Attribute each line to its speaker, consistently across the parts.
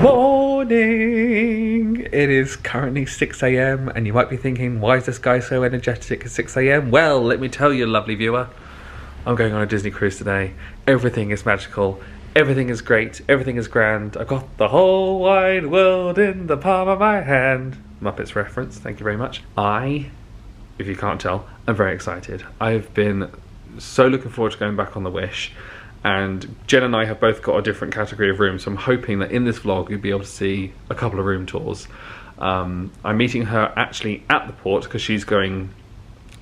Speaker 1: Morning! It is currently 6 AM and you might be thinking, why is this guy so energetic at 6 AM? Well, let me tell you, lovely viewer, I'm going on a Disney cruise today. Everything is magical, everything is great, everything is grand. I've got the whole wide world in the palm of my hand. Muppets reference, thank you very much. If you can't tell, I'm very excited. I've been so looking forward to going back on the Wish. And Jen and I have both got a different category of rooms, so I'm hoping that in this vlog you'll be able to see a couple of room tours. I'm meeting her actually at the port because she's going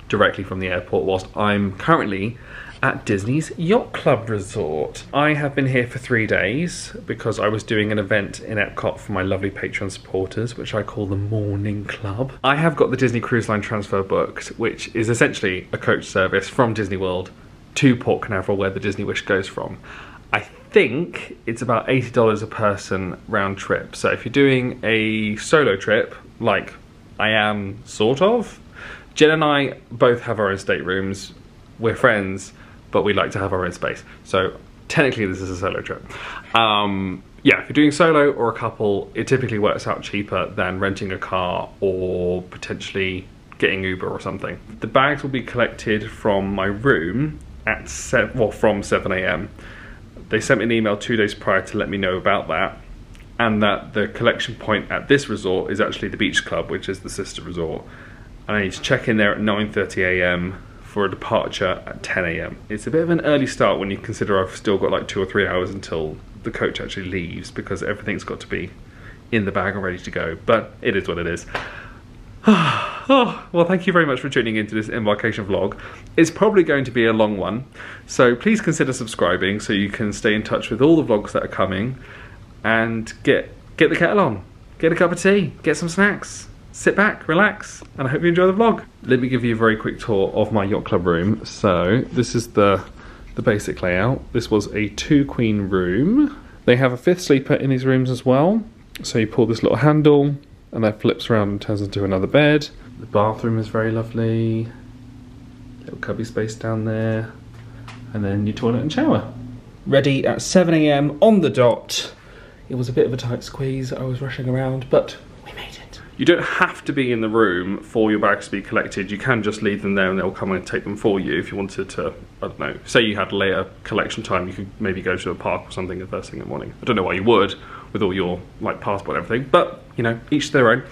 Speaker 1: directly from the airport, whilst I'm currently at Disney's Yacht Club Resort. I have been here for 3 days because I was doing an event in Epcot for my lovely Patreon supporters, which I call the Morning Club. I have got the Disney Cruise Line transfer booked, which is essentially a coach service from Disney World to Port Canaveral, where the Disney Wish goes from. I think it's about $80 a person round trip. So if you're doing a solo trip, like I am sort of, Jen and I both have our own staterooms. We're friends, but we like to have our own space. So technically this is a solo trip. Yeah, if you're doing solo or a couple, it typically works out cheaper than renting a car or potentially getting Uber or something. The bags will be collected from my room at from 7 AM. They sent me an email 2 days prior to let me know about that, and that the collection point at this resort is actually the Beach Club, which is the sister resort, and I need to check in there at 9:30 AM for a departure at 10 AM. It's a bit of an early start when you consider I've still got like 2 or 3 hours until the coach actually leaves, because everything's got to be in the bag and ready to go, but it is what it is. Oh, well, thank you very much for tuning into this embarkation vlog. It's probably going to be a long one, so please consider subscribing so you can stay in touch with all the vlogs that are coming, and get the kettle on, get a cup of tea, get some snacks, sit back, relax, and I hope you enjoy the vlog. Let me give you a very quick tour of my yacht club room. So this is the basic layout. This was a 2-queen room. They have a 5th sleeper in these rooms as well. So you pull this little handle and that flips around and turns into another bed. The bathroom is very lovely. Little cubby space down there. And then your toilet and shower. Ready at 7 AM on the dot. It was a bit of a tight squeeze. I was rushing around, but we made it. You don't have to be in the room for your bags to be collected. You can just leave them there and they'll come and take them for you if you wanted to, I don't know, say you had later collection time, you could maybe go to a park or something the first thing in the morning. I don't know why you would with all your like passport and everything, but you know, each to their own.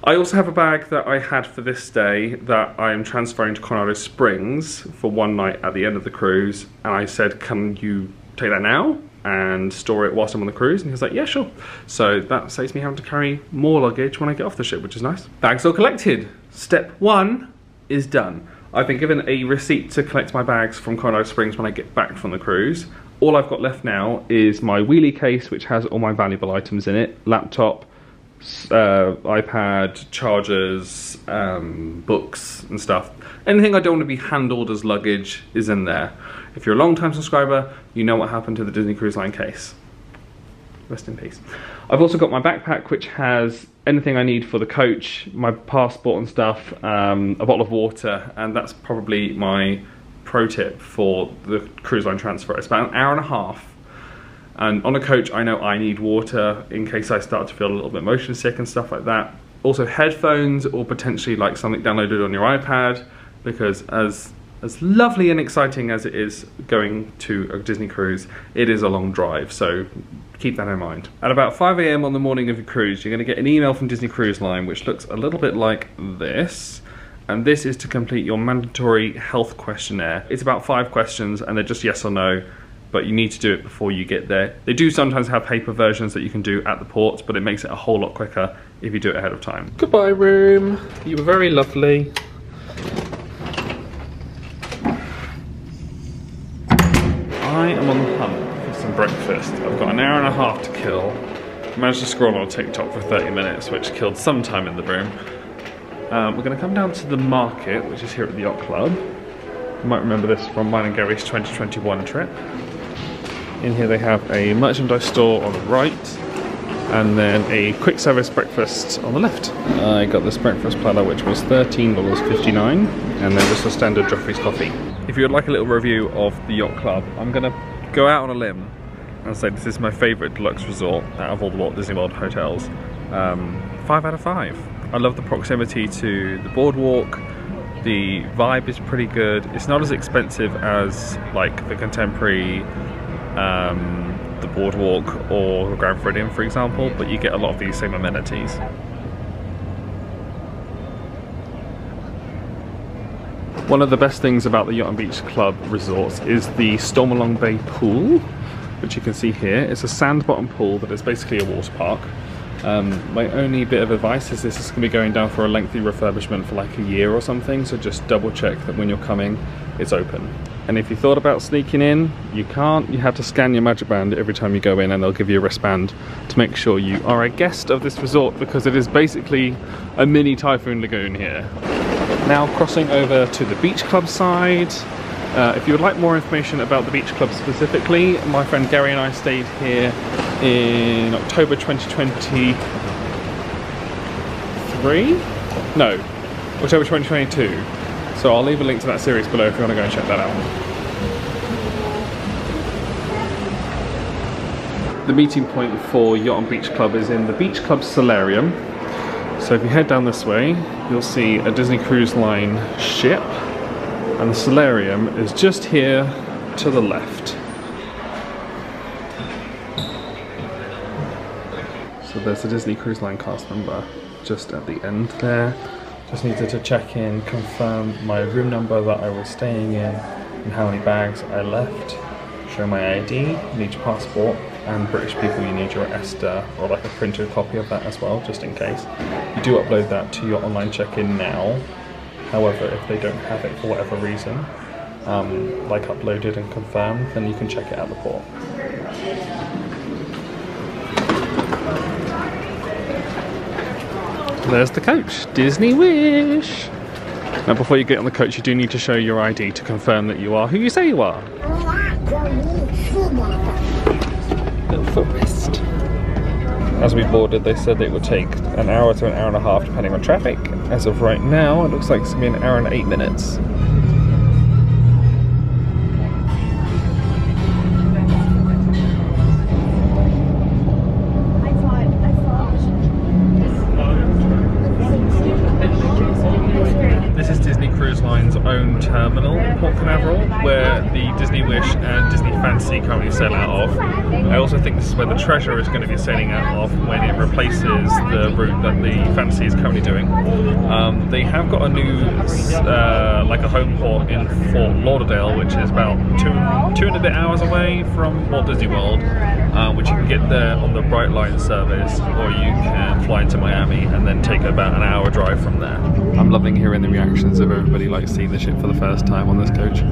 Speaker 1: I also have a bag that I had for this day that I am transferring to Colorado Springs for one night at the end of the cruise, and I said, can you take that now and store it whilst I'm on the cruise? And he was like, yeah, sure. So that saves me having to carry more luggage when I get off the ship, which is nice. Bags all collected. Step 1 is done. I've been given a receipt to collect my bags from Colorado Springs when I get back from the cruise. All I've got left now is my wheelie case, which has all my valuable items in it. Laptop, iPad, chargers, books and stuff. Anything I don't want to be handled as luggage is in there. If you're a long-time subscriber, you know what happened to the Disney Cruise Line case. Rest in peace. I've also got my backpack, which has anything I need for the coach, my passport and stuff, a bottle of water, and that's probably my pro tip for the cruise line transfer. It's about an hour and a half, and on a coach I know I need water in case I start to feel a little bit motion sick and stuff like that. Also headphones, or potentially like something downloaded on your iPad, because as lovely and exciting as it is going to a Disney cruise, it is a long drive, so keep that in mind. At about 5 AM on the morning of your cruise, you're going to get an email from Disney Cruise Line which looks a little bit like this. And this is to complete your mandatory health questionnaire. It's about 5 questions and they're just yes or no, but you need to do it before you get there. They do sometimes have paper versions that you can do at the ports, but it makes it a whole lot quicker if you do it ahead of time. Goodbye room, you were very lovely. I am on the hunt for some breakfast. I've got an hour and a half to kill. I managed to scroll on TikTok for 30 minutes, which killed some time in the room. We're going to come down to the market, which is here at the Yacht Club. You might remember this from mine and Gary's 2021 trip. In here they have a merchandise store on the right, and then a quick service breakfast on the left. I got this breakfast platter, which was $13.59, and then just a standard Joffrey's coffee. If you would like a little review of the Yacht Club, I'm going to go out on a limb I'd say this is my favourite deluxe resort out of all the Walt Disney World hotels. 5 out of 5. I love the proximity to the boardwalk. The vibe is pretty good. It's not as expensive as like the Contemporary, the boardwalk, or the Grand Floridian, for example, but you get a lot of these same amenities. One of the best things about the Yacht and Beach Club resorts is the Stormalong Bay pool, which you can see here. It's a sand bottom pool that is basically a water park. My only bit of advice is this is going to be going down for a lengthy refurbishment for like a year or something, so just double check that when you're coming it's open. And if you thought about sneaking in, you can't. You have to scan your Magic Band every time you go in, and they'll give you a wristband to make sure you are a guest of this resort, because it is basically a mini Typhoon Lagoon here. Now crossing over to the Beach Club side. If you would like more information about the Beach Club specifically, my friend Gary and I stayed here in October 2023? No, October 2022. So I'll leave a link to that series below if you want to go and check that out. The meeting point for Yacht and Beach Club is in the Beach Club Solarium. So if you head down this way, you'll see a Disney Cruise Line ship, and the solarium is just here to the left. So there's the Disney Cruise Line cast member just at the end there. Just needed to check in, confirm my room number that I was staying in, and how many bags I left. Show my ID, you need your passport, and British people you need your ESTA, or like a printed copy of that as well, just in case. You do upload that to your online check-in now. However, if they don't have it for whatever reason, like uploaded and confirmed, then you can check it at the port. There's the coach, Disney Wish. Now before you get on the coach, you do need to show your ID to confirm that you are who you say you are. Little footrest. As we boarded, they said it would take an hour to an hour and a half depending on traffic. As of right now, it looks like it's going to be an hour and 8 minutes. This is Disney Cruise Line's own terminal in Port Canaveral, where the Disney Wish and Disney Fantasy currently sail out of. I also think this is where the Treasure is going to be sailing out of when it replaces the route that the Fantasy is currently doing. They have got a new, like a home port in Fort Lauderdale, which is about two and a bit hours away from Walt Disney World, which you can get there on the Brightline service, or you can fly into Miami and then take about an hour drive from there. I'm loving hearing the reactions of everybody like seeing the ship for the first time on this coach.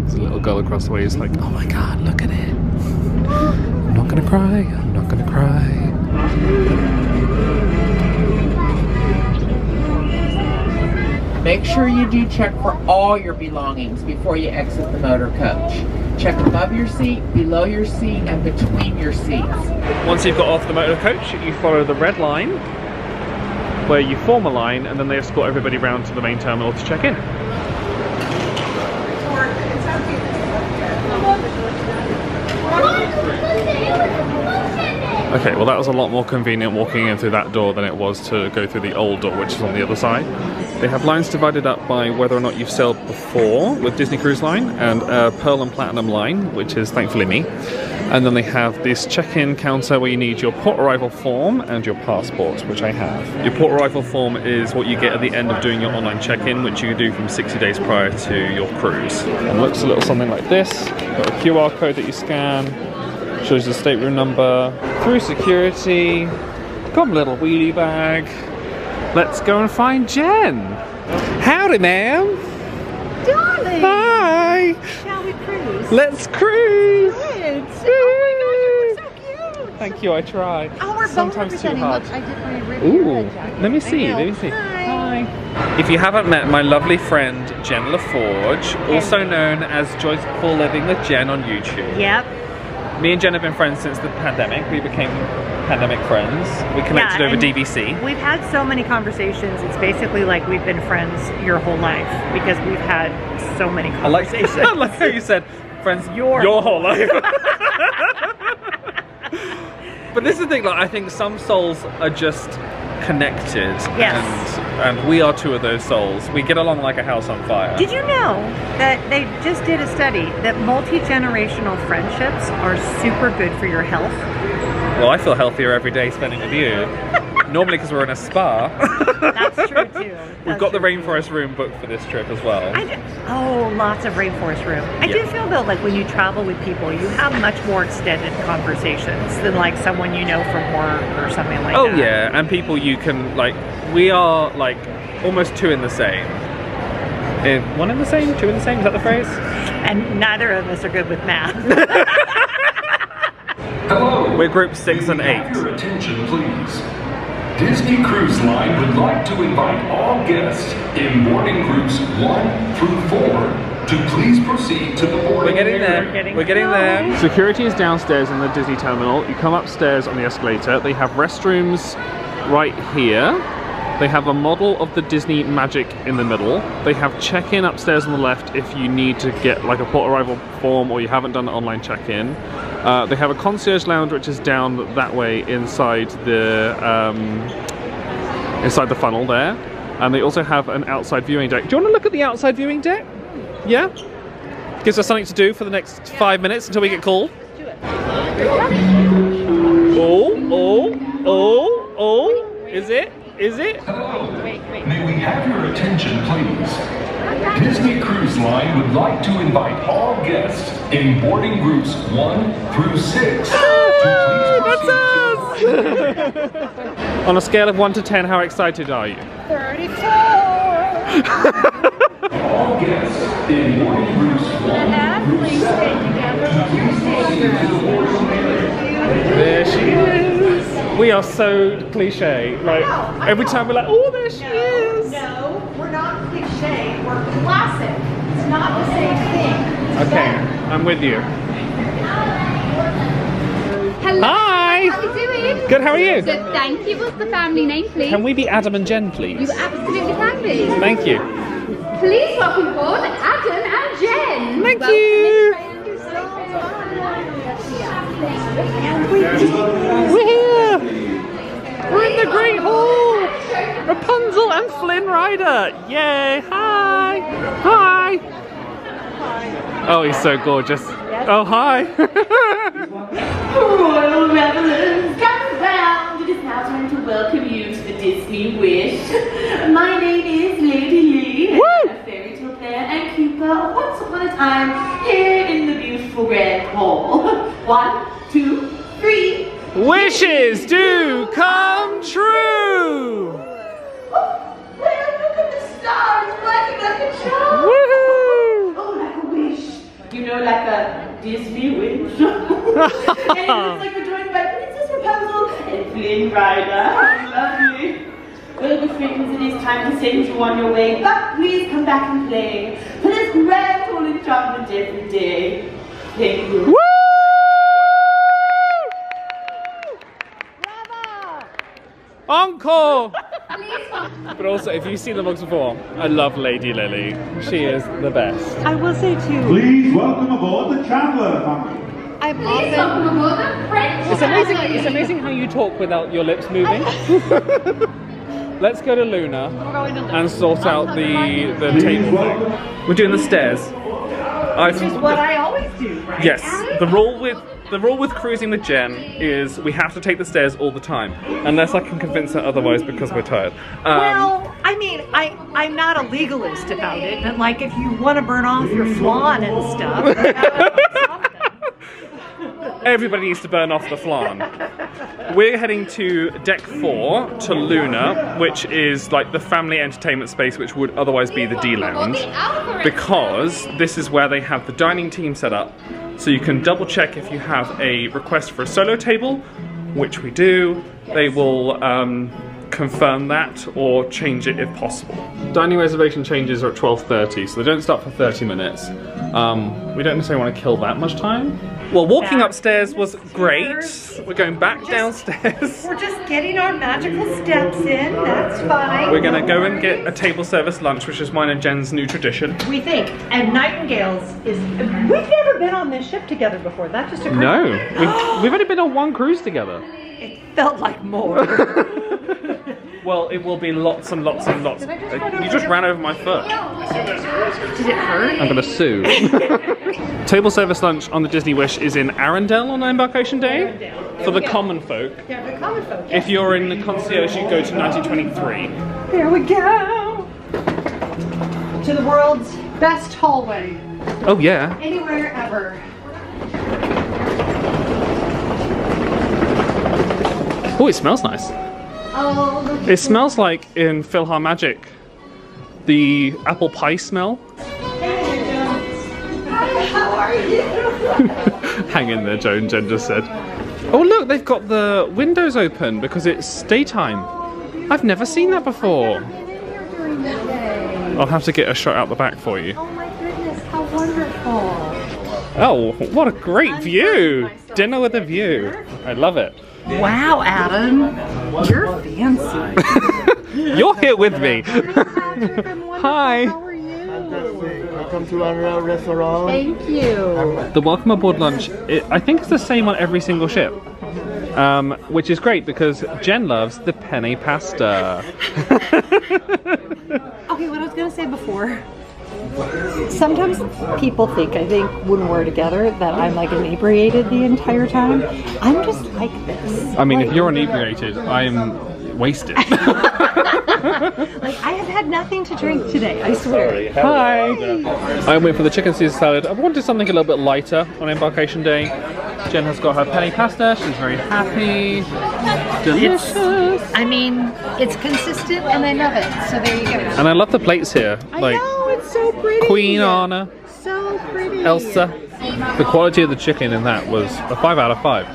Speaker 1: There's a little girl across the way who's like, oh my god, look at it. I'm not gonna cry, I'm not gonna cry.
Speaker 2: Make sure you do check for all your belongings before you exit the motor coach. Check above your seat, below your seat, and between your seats.
Speaker 1: Once you've got off the motor coach, you follow the red line, where you form a line, and then they escort everybody round to the main terminal to check in. Okay, well that was a lot more convenient walking in through that door than it was to go through the old door, which is on the other side. They have lines divided up by whether or not you've sailed before with Disney Cruise Line, and a Pearl and Platinum line, which is thankfully me. And then they have this check-in counter where you need your port arrival form and your passport, which I have. Your port arrival form is what you get at the end of doing your online check-in, which you do from 60 days prior to your cruise. And it looks a little something like this. Got a QR code that you scan, shows the stateroom number, through security, got a little wheelie bag. Let's go and find Jen. Howdy, ma'am.
Speaker 3: Darling!
Speaker 1: Hi!
Speaker 3: Shall we cruise?
Speaker 1: Let's cruise!
Speaker 3: Good! Oh my gosh, you look so cute!
Speaker 1: Thank you, I try.
Speaker 3: Oh, we're both
Speaker 1: sometimes too
Speaker 3: representing.
Speaker 1: hard.
Speaker 3: Look, I did my Riviera
Speaker 1: Ooh,
Speaker 3: jacket.
Speaker 1: let me see, let me see.
Speaker 3: Hi.
Speaker 1: If you haven't met my lovely friend Jen LaForge, also known as Joyful Living with Jen on YouTube.
Speaker 3: Yep.
Speaker 1: Me and Jen have been friends since the pandemic. We became pandemic friends. We connected over DVC.
Speaker 4: We've had so many conversations. It's basically like we've been friends your whole life because we've had so many conversations.
Speaker 1: I like how you said friends
Speaker 4: Your
Speaker 1: whole life. But this is the thing, like, I think some souls are just connected.
Speaker 4: Yes.
Speaker 1: And we are two of those souls. We get along like a house on fire.
Speaker 4: Did you know that they just did a study that multi-generational friendships are super good for your health?
Speaker 1: Well, I feel healthier every day spending with you. Normally because we're in a spa.
Speaker 4: That's true too.
Speaker 1: We've got the rainforest room booked for this trip as well.
Speaker 4: Oh, lots of rainforest room. I do feel though, like when you travel with people, you have much more extended conversations than like someone you know from work or something like that.
Speaker 1: Oh yeah, and people you can, like, we are like almost two in the same. One in the same, two in the same, is that the phrase?
Speaker 4: And neither of us are good with math.
Speaker 5: Hello.
Speaker 1: We're group 6 and
Speaker 5: May we have
Speaker 1: 8.
Speaker 5: your attention, please. Disney Cruise Line would like to invite all guests in boarding groups 1 through 4 to please proceed to the boarding
Speaker 1: We're getting
Speaker 5: area.
Speaker 1: there. We're getting there. Security is downstairs in the Disney terminal. You come upstairs on the escalator. They have restrooms right here. They have a model of the Disney Magic in the middle. They have check-in upstairs on the left if you need to get like a port arrival form or you haven't done an online check-in. They have a concierge lounge which is down that way inside the funnel there. And they also have an outside viewing deck. Do you want to look at the outside viewing deck? Yeah? Gives us something to do for the next 5 minutes until we get called. Oh, is it? Is it?
Speaker 5: Hello. May we have your attention, please? Disney Cruise Line would like to invite all guests in boarding groups 1 through 6 to please proceed to the boarding
Speaker 1: On a scale of 1 to 10, how excited are you?
Speaker 3: 34.
Speaker 5: all guests in boarding groups 1 through 7 to please proceed to the boarding area.
Speaker 1: There she is. We are so cliche. Like every time we're like, oh, there she is.
Speaker 3: No, we're not cliche. We're classic. It's not the same thing.
Speaker 1: Okay, I'm with you.
Speaker 6: Hello.
Speaker 1: Hi.
Speaker 6: How are you doing?
Speaker 1: Good. How are you?
Speaker 6: Good, thank you. What's the family name, please?
Speaker 1: Can we be Adam and Jen, please?
Speaker 6: You absolutely can be.
Speaker 1: Thank you.
Speaker 6: Please welcome aboard Adam and Jen.
Speaker 1: Thank
Speaker 6: Welcome
Speaker 1: you. We're here. We're in the Great Hall. Rapunzel and Flynn Rider. Yay! Hi. Hi. Oh, he's so gorgeous. Oh, hi.
Speaker 7: Royal revelers, gather round. It is now time to welcome you to the Disney Wish. My name is Lady Lee, and I'm a fairy tale player and keeper of Once Upon a Time here in the beautiful Grand Hall. 1, 2, 3.
Speaker 1: Wishes do come true.
Speaker 7: Oh, well, look at the stars working like a charm.
Speaker 1: Woohoo!
Speaker 7: Oh, like a wish. You know, like a Disney wish. And it looks like we're joined by Princess Rapunzel and Flynn Rider. How lovely. Well, good friends, it is time to send you on your way, but please come back and play for this grand hall enchantment every day. Thank you.
Speaker 1: Woo! Encore! But also, if you've seen the vlogs before, I love Lady Lily. She is the best.
Speaker 4: I will say too.
Speaker 8: Please welcome aboard the Chandler family.
Speaker 6: Please welcome aboard the French family.
Speaker 1: It's amazing how you talk without your lips moving. Let's go to Luna and sort out the table thing. We're doing the stairs.
Speaker 4: Which is what I always do, right?
Speaker 1: Yes, the rule with cruising with Jen is we have to take the stairs all the time, unless I can convince her otherwise because we're tired.
Speaker 4: Well, I mean, I'm not a legalist about it, and like if you want to burn off your flan and stuff,
Speaker 1: Everybody needs to burn off the flan. We're heading to deck 4 to Luna, which is like the family entertainment space which would otherwise be the D Lounge, because this is where they have the dining team set up, so you can double check if you have a request for a solo table, which we do. They will confirm that or change it if possible. Dining reservation changes are at 12:30, so they don't start for 30 minutes. We don't necessarily want to kill that much time. Well, walking upstairs was great. We're going back downstairs.
Speaker 4: We're just getting our magical steps in, that's fine.
Speaker 1: We're gonna go and get a table service lunch, which is mine and Jen's new tradition.
Speaker 4: We think, and Nightingale's is, we've never been on this ship together before, that just occurred.
Speaker 1: No, we've only been on one cruise together.
Speaker 4: It felt like more.
Speaker 1: Well, it will be lots and lots and lots. You just ran over my foot.
Speaker 4: Did it hurt?
Speaker 1: I'm gonna sue. Table service lunch on the Disney Wish is in Arendelle on Embarkation Day for the common folk.
Speaker 4: Yeah, the common folk.
Speaker 1: If you're in the concierge, you go to 1923.
Speaker 4: There we go. To the world's best hallway.
Speaker 1: Oh yeah.
Speaker 4: Anywhere ever.
Speaker 1: Oh, it smells nice.
Speaker 4: Oh, look.
Speaker 1: It smells like in PhilharMagic, the apple pie smell.
Speaker 4: Hi, how are you?
Speaker 1: Hang in there, Joan, Jen just said. Oh look, they've got the windows open because it's daytime. I've never seen that before. I'll have to get a shot out the back for you.
Speaker 4: Oh my goodness, how wonderful.
Speaker 1: Oh, what a great view! Dinner with a view. I love it.
Speaker 4: Wow, Adam. You're fancy.
Speaker 1: You're here with me. Hi.
Speaker 4: How are you?
Speaker 9: Welcome to our restaurant.
Speaker 4: Thank you.
Speaker 1: The welcome aboard lunch, I think it's the same on every single ship. Which is great because Jen loves the penne pasta.
Speaker 4: Okay, what I was going to say before. Sometimes people think, I think, when we're together, that I'm like inebriated the entire time. I'm just like this.
Speaker 1: I mean, if you're inebriated, I'm wasted.
Speaker 4: Like, I have had nothing to drink today, I swear.
Speaker 1: Hi! I went for the chicken Caesar salad. I wanted something a little bit lighter on Embarkation Day. Jen has got her penne pasta. She's very happy. Delicious.
Speaker 4: I mean, it's consistent and I love it. So there you go.
Speaker 1: And I love the plates here.
Speaker 4: I know, it's so pretty.
Speaker 1: Queen Anna,
Speaker 4: So pretty.
Speaker 1: Elsa. The quality of the chicken in that was a 5 out of 5.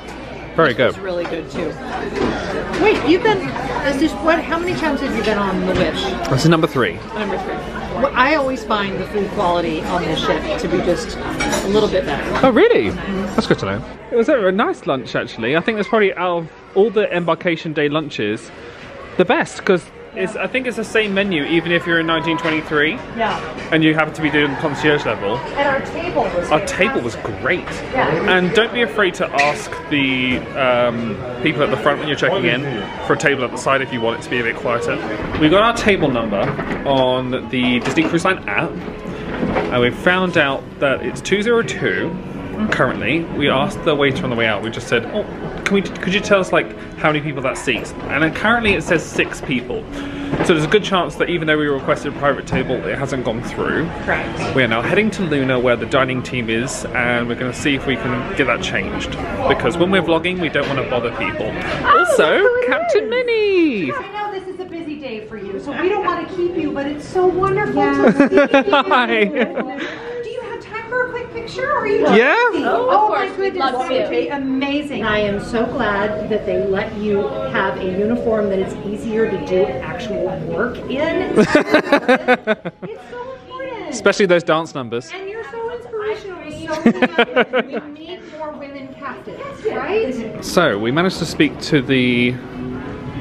Speaker 1: Very good.
Speaker 4: It's really good too. Wait, you've been, how many times have you been on the Wish?
Speaker 1: This is number 3.
Speaker 4: Number 3. Well, I always find the food quality on this ship to be just a little bit better.
Speaker 1: Oh really? That's good to know. It was a nice lunch actually. I think it's probably out of all the Embarkation Day lunches, the best because I think it's the same menu even if you're in 1923.
Speaker 4: Yeah.
Speaker 1: And you happen to be doing concierge level.
Speaker 4: And our table was
Speaker 1: table was great.
Speaker 4: Yeah.
Speaker 1: And don't be afraid to ask the people at the front when you're checking in for a table at the side if you want it to be a bit quieter. We got our table number on the Disney Cruise Line app and we found out that it's 202 currently. We asked the waiter on the way out, we just said, oh, could you tell us like how many people that seats? And then currently it says 6 people. So there's a good chance that even though we requested a private table, it hasn't gone through.
Speaker 4: Correct.
Speaker 1: We are now heading to Luna where the dining team is and we're going to see if we can get that changed. Because when we're vlogging, we don't want to bother people. Also, Captain Minnie!
Speaker 4: I know this is a busy day for you, so we don't want to keep you, but it's so wonderful to see you.
Speaker 1: Hi!
Speaker 4: Do you have time for a quick picture? Or are you
Speaker 1: Yeah.
Speaker 4: Oh my goodness, amazing. I am so glad that they let you have a uniform that it's easier to do actual work in. It's so important.
Speaker 1: Especially those dance numbers.
Speaker 4: And you're so inspirational. We need more women captains, right?
Speaker 1: So, we managed to speak to the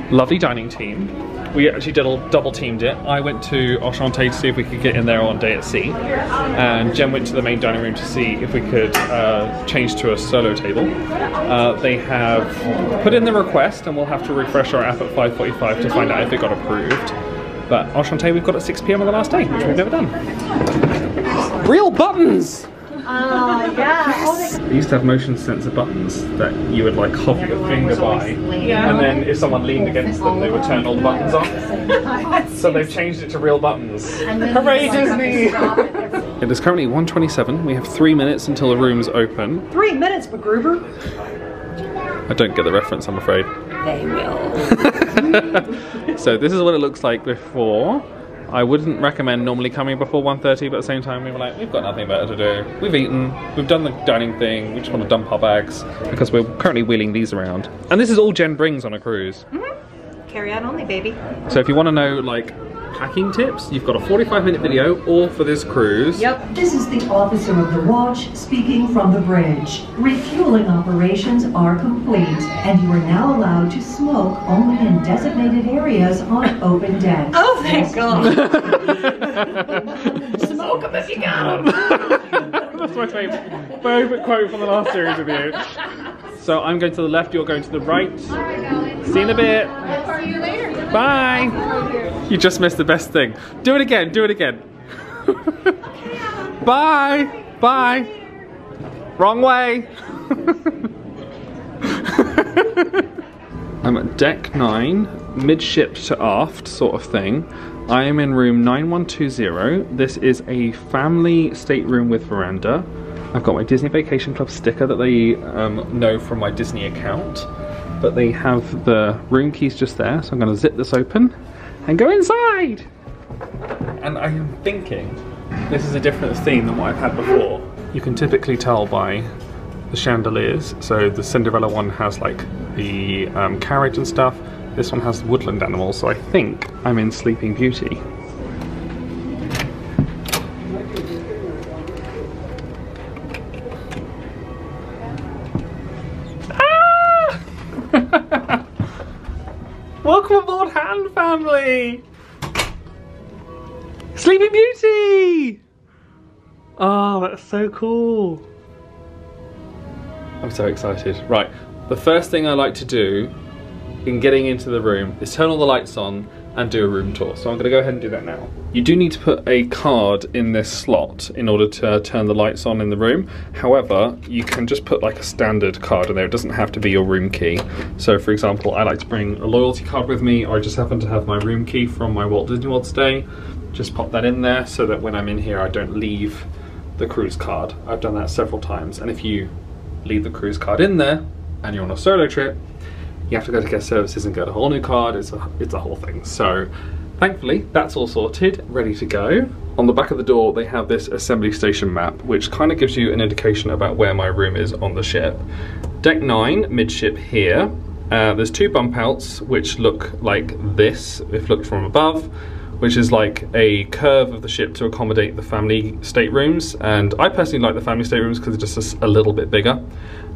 Speaker 1: lovely dining team. We actually double teamed it. I went to Enchanté to see if we could get in there on day at sea. And Jen went to the main dining room to see if we could change to a solo table. They have put in the request and we'll have to refresh our app at 5:45 to find out if it got approved. But Enchanté we've got at 6 PM on the last day, which we've never done. Real buttons!
Speaker 4: Yeah.
Speaker 1: They used to have motion sensor buttons that you would like hover your finger by, and then if someone leaned against them, they would turn all the buttons on. So they've changed it to real buttons. Hooray, Disney! It is currently 1:27. We have 3 minutes until the rooms open.
Speaker 4: 3 minutes, MacGruber.
Speaker 1: I don't get the reference, I'm afraid.
Speaker 4: They will.
Speaker 1: So this is what it looks like before. I wouldn't recommend normally coming before 1:30, but at the same time we were like, we've got nothing better to do. We've eaten, we've done the dining thing, we just want to dump our bags because we're currently wheeling these around. And this is all Jen brings on a cruise.
Speaker 4: Carry-on only, baby.
Speaker 1: So if you want to know like packing tips, you've got a 45-minute video all for this cruise.
Speaker 4: Yep.
Speaker 10: This is the officer of the watch speaking from the bridge. Refueling operations are complete, and you are now allowed to smoke only in designated areas on open deck.
Speaker 4: Oh, thank God. Smoke them if you got them.
Speaker 1: That's my favourite quote from the last series of you. So I'm going to the left, you're going to the right. See you in a bit.
Speaker 6: See you later.
Speaker 1: Bye. You just missed the best thing. Do it again, do it again. Bye. Bye. Wrong way. I'm at deck 9, midship to aft sort of thing. I am in room 9120. This is a family stateroom with veranda. I've got my Disney Vacation Club sticker that they know from my Disney account. But they have the room keys just there, so I'm going to zip this open and go inside. And I am thinking this is a different theme than what I've had before. You can typically tell by the chandeliers. So the Cinderella one has like the carriage and stuff. This one has woodland animals, so I think I'm in Sleeping Beauty. Welcome aboard, Han family! Sleeping Beauty! Oh, that's so cool. I'm so excited. Right, the first thing I like to do in getting into the room is turn all the lights on and do a room tour. So I'm going to go ahead and do that now. You do need to put a card in this slot in order to turn the lights on in the room. However, you can just put like a standard card in there. It doesn't have to be your room key. So for example, I like to bring a loyalty card with me, or I just happen to have my room key from my Walt Disney World stay. Just pop that in there so that when I'm in here I don't leave the cruise card. I've done that several times, and if you leave the cruise card in there and you're on a solo trip, you have to go to guest services and get a whole new card. It's a whole thing. So thankfully that's all sorted, ready to go. On the back of the door they have this assembly station map, which kind of gives you an indication about where my room is on the ship. Deck 9, midship here. There's 2 bump outs which look like this if looked from above, which is like a curve of the ship to accommodate the family staterooms. And I personally like the family staterooms because they're just a little bit bigger.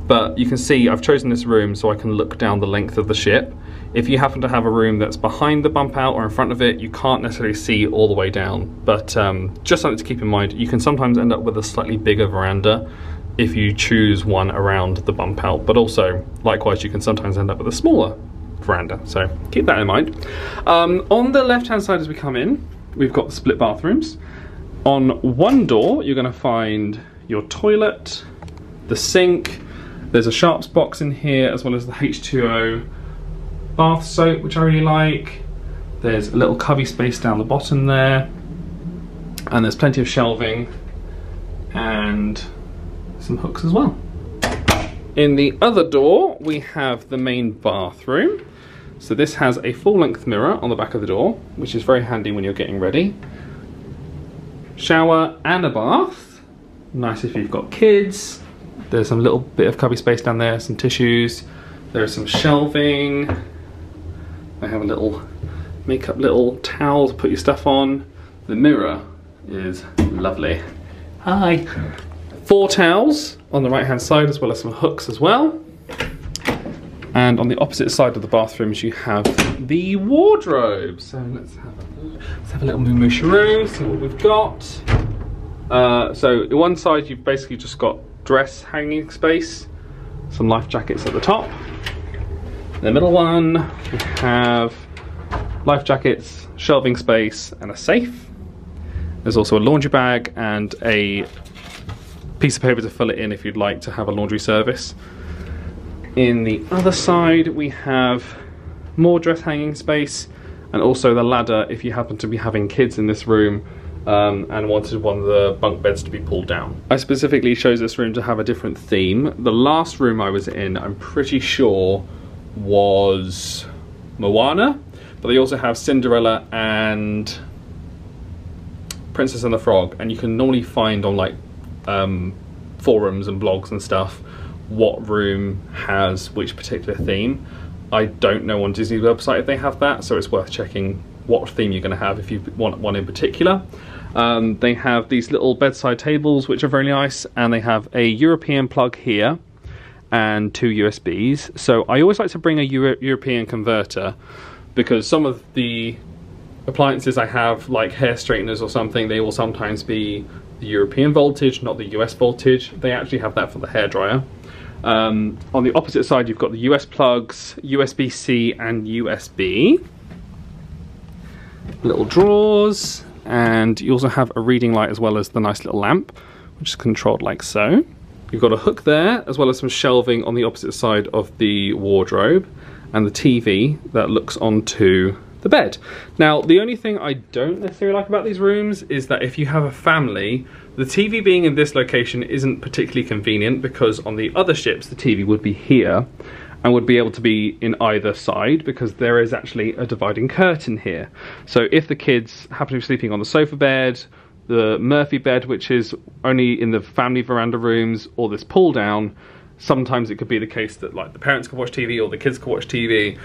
Speaker 1: But you can see I've chosen this room so I can look down the length of the ship. If you happen to have a room that's behind the bump out or in front of it, you can't necessarily see all the way down. But just something to keep in mind, you can sometimes end up with a slightly bigger veranda if you choose one around the bump out. But also, likewise, you can sometimes end up with a smaller veranda. So keep that in mind. On the left-hand side as we come in, we've got the split bathrooms. On one door, you're going to find your toilet, the sink. There's a Sharps box in here, as well as the H2O bath soap, which I really like. There's a little cubby space down the bottom there. And there's plenty of shelving and some hooks as well. In the other door, we have the main bathroom. So this has a full-length mirror on the back of the door, which is very handy when you're getting ready. Shower and a bath. Nice if you've got kids. There's some little bit of cubby space down there, some tissues. There's some shelving. I have a little makeup little towel to put your stuff on. The mirror is lovely. Hi. 4 towels on the right hand side, as well as some hooks as well. And on the opposite side of the bathrooms you have the wardrobe. So let's have a little moo-moo-sharoo, see what we've got. So on one side you've basically just got dress hanging space, some life jackets at the top. In the middle one we have life jackets, shelving space and a safe. There's also a laundry bag and a piece of paper to fill it in if you'd like to have a laundry service. In the other side we have more dress hanging space, and also the ladder if you happen to be having kids in this room and wanted one of the bunk beds to be pulled down. I specifically chose this room to have a different theme. The last room I was in, I'm pretty sure, was Moana, but they also have Cinderella and Princess and the Frog, and you can normally find on like forums and blogs and stuff what room has which particular theme. I don't know on Disney's website if they have that, so it's worth checking what theme you're going to have if you want one in particular. They have these little bedside tables which are very nice, and they have a European plug here and 2 USBs. So I always like to bring a European converter, because some of the appliances I have, like hair straighteners or something, they will sometimes be the European voltage, not the US voltage. They actually have that for the hairdryer. On the opposite side, you've got the US plugs, USB-C and USB. Little drawers, and you also have a reading light as well as the nice little lamp, which is controlled like so. You've got a hook there, as well as some shelving on the opposite side of the wardrobe, and the TV that looks onto the bed. Now, the only thing I don't necessarily like about these rooms is that if you have a family, the TV being in this location isn't particularly convenient, because on the other ships the TV would be here and would be able to be in either side, because there is actually a dividing curtain here. So if the kids happen to be sleeping on the sofa bed, the Murphy bed, which is only in the family veranda rooms, or this pull down, sometimes it could be the case that like the parents could watch TV or the kids could watch TV.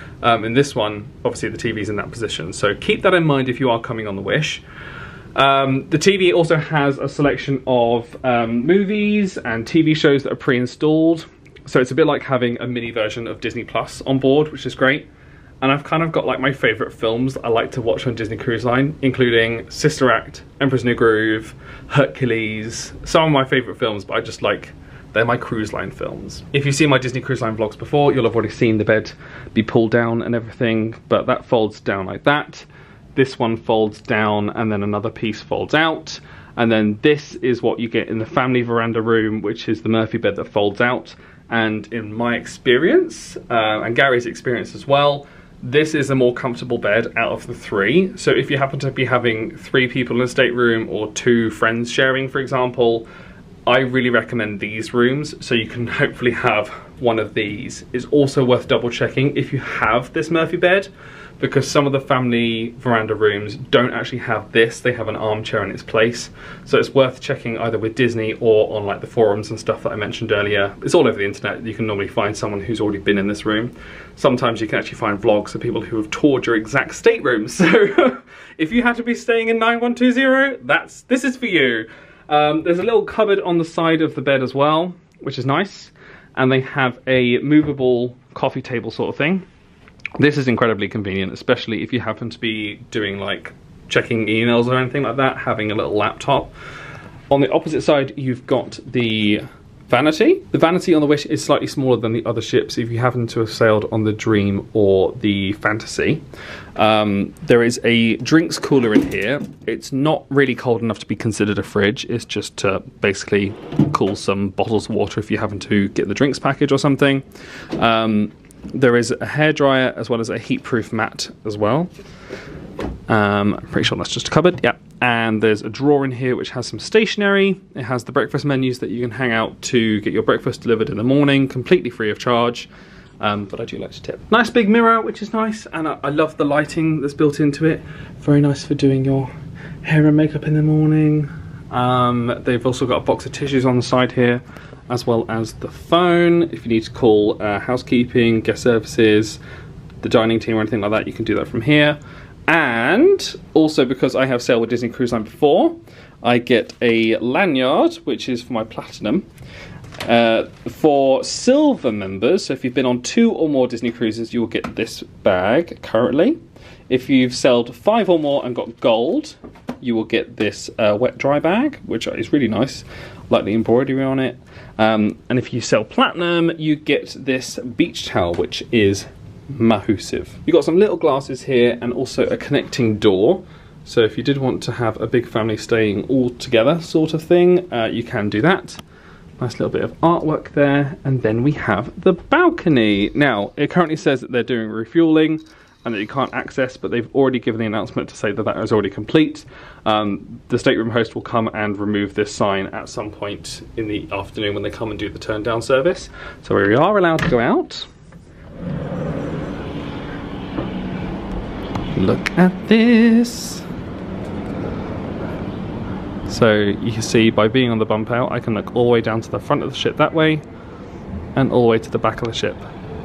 Speaker 1: In this one, obviously the TV's in that position. So keep that in mind if you are coming on the Wish. The TV also has a selection of movies and TV shows that are pre-installed. So it's a bit like having a mini version of Disney Plus on board, which is great. And I've kind of got like my favourite films that I like to watch on Disney Cruise Line, including Sister Act, Emperor's New Groove, Hercules, some of my favourite films, but I just like, they're my cruise line films. If you've seen my Disney Cruise Line vlogs before, you'll have already seen the bed be pulled down and everything, but that folds down like that. This one folds down and then another piece folds out. And then this is what you get in the family veranda room, which is the Murphy bed that folds out. And in my experience, and Gary's experience as well, this is a more comfortable bed out of the 3. So if you happen to be having 3 people in a stateroom or 2 friends sharing, for example, I really recommend these rooms, so you can hopefully have one of these. It's also worth double checking if you have this Murphy bed, because some of the family veranda rooms don't actually have this, they have an armchair in its place. So it's worth checking either with Disney or on like the forums and stuff that I mentioned earlier. It's all over the internet, you can normally find someone who's already been in this room. Sometimes you can actually find vlogs of people who have toured your exact staterooms. So if you had to be staying in 9120, this is for you. There's a little cupboard on the side of the bed as well, which is nice. And they have a movable coffee table sort of thing. This is incredibly convenient, especially if you happen to be doing like checking emails or anything like that, having a little laptop. On the opposite side, you've got the vanity. The vanity on the Wish is slightly smaller than the other ships if you happen to have sailed on the Dream or the Fantasy. There is a drinks cooler in here. It's not really cold enough to be considered a fridge. It's just to basically cool some bottles of water if you happen to get the drinks package or something. There is a hairdryer as well as a heat-proof mat as well. I'm pretty sure that's just a cupboard, yeah. And there's a drawer in here which has some stationery. It has the breakfast menus that you can hang out to get your breakfast delivered in the morning, completely free of charge. But I do like to tip. Nice big mirror, which is nice, and I love the lighting that's built into it. Very nice for doing your hair and makeup in the morning. They've also got a box of tissues on the side here, as well as the phone. If you need to call housekeeping, guest services, the dining team or anything like that, you can do that from here. And also, because I have sailed with Disney Cruise Line before, I get a lanyard, which is for my platinum. For silver members, so if you've been on 2 or more Disney cruises, you will get this bag currently. If you've sailed 5 or more and got gold, you will get this wet dry bag, which is really nice, like the embroidery on it. And if you sell platinum, you get this beach towel, which is massive. You've got some little glasses here and also a connecting door. So if you did want to have a big family staying all together sort of thing, you can do that. Nice little bit of artwork there. And then we have the balcony. Now, it currently says that they're doing refueling and that you can't access, but they've already given the announcement to say that that is already complete. The stateroom host will come and remove this sign at some point in the afternoon when they come and do the turn down service. So we are allowed to go out. Look at this. So you can see by being on the bump out, I can look all the way down to the front of the ship that way and all the way to the back of the ship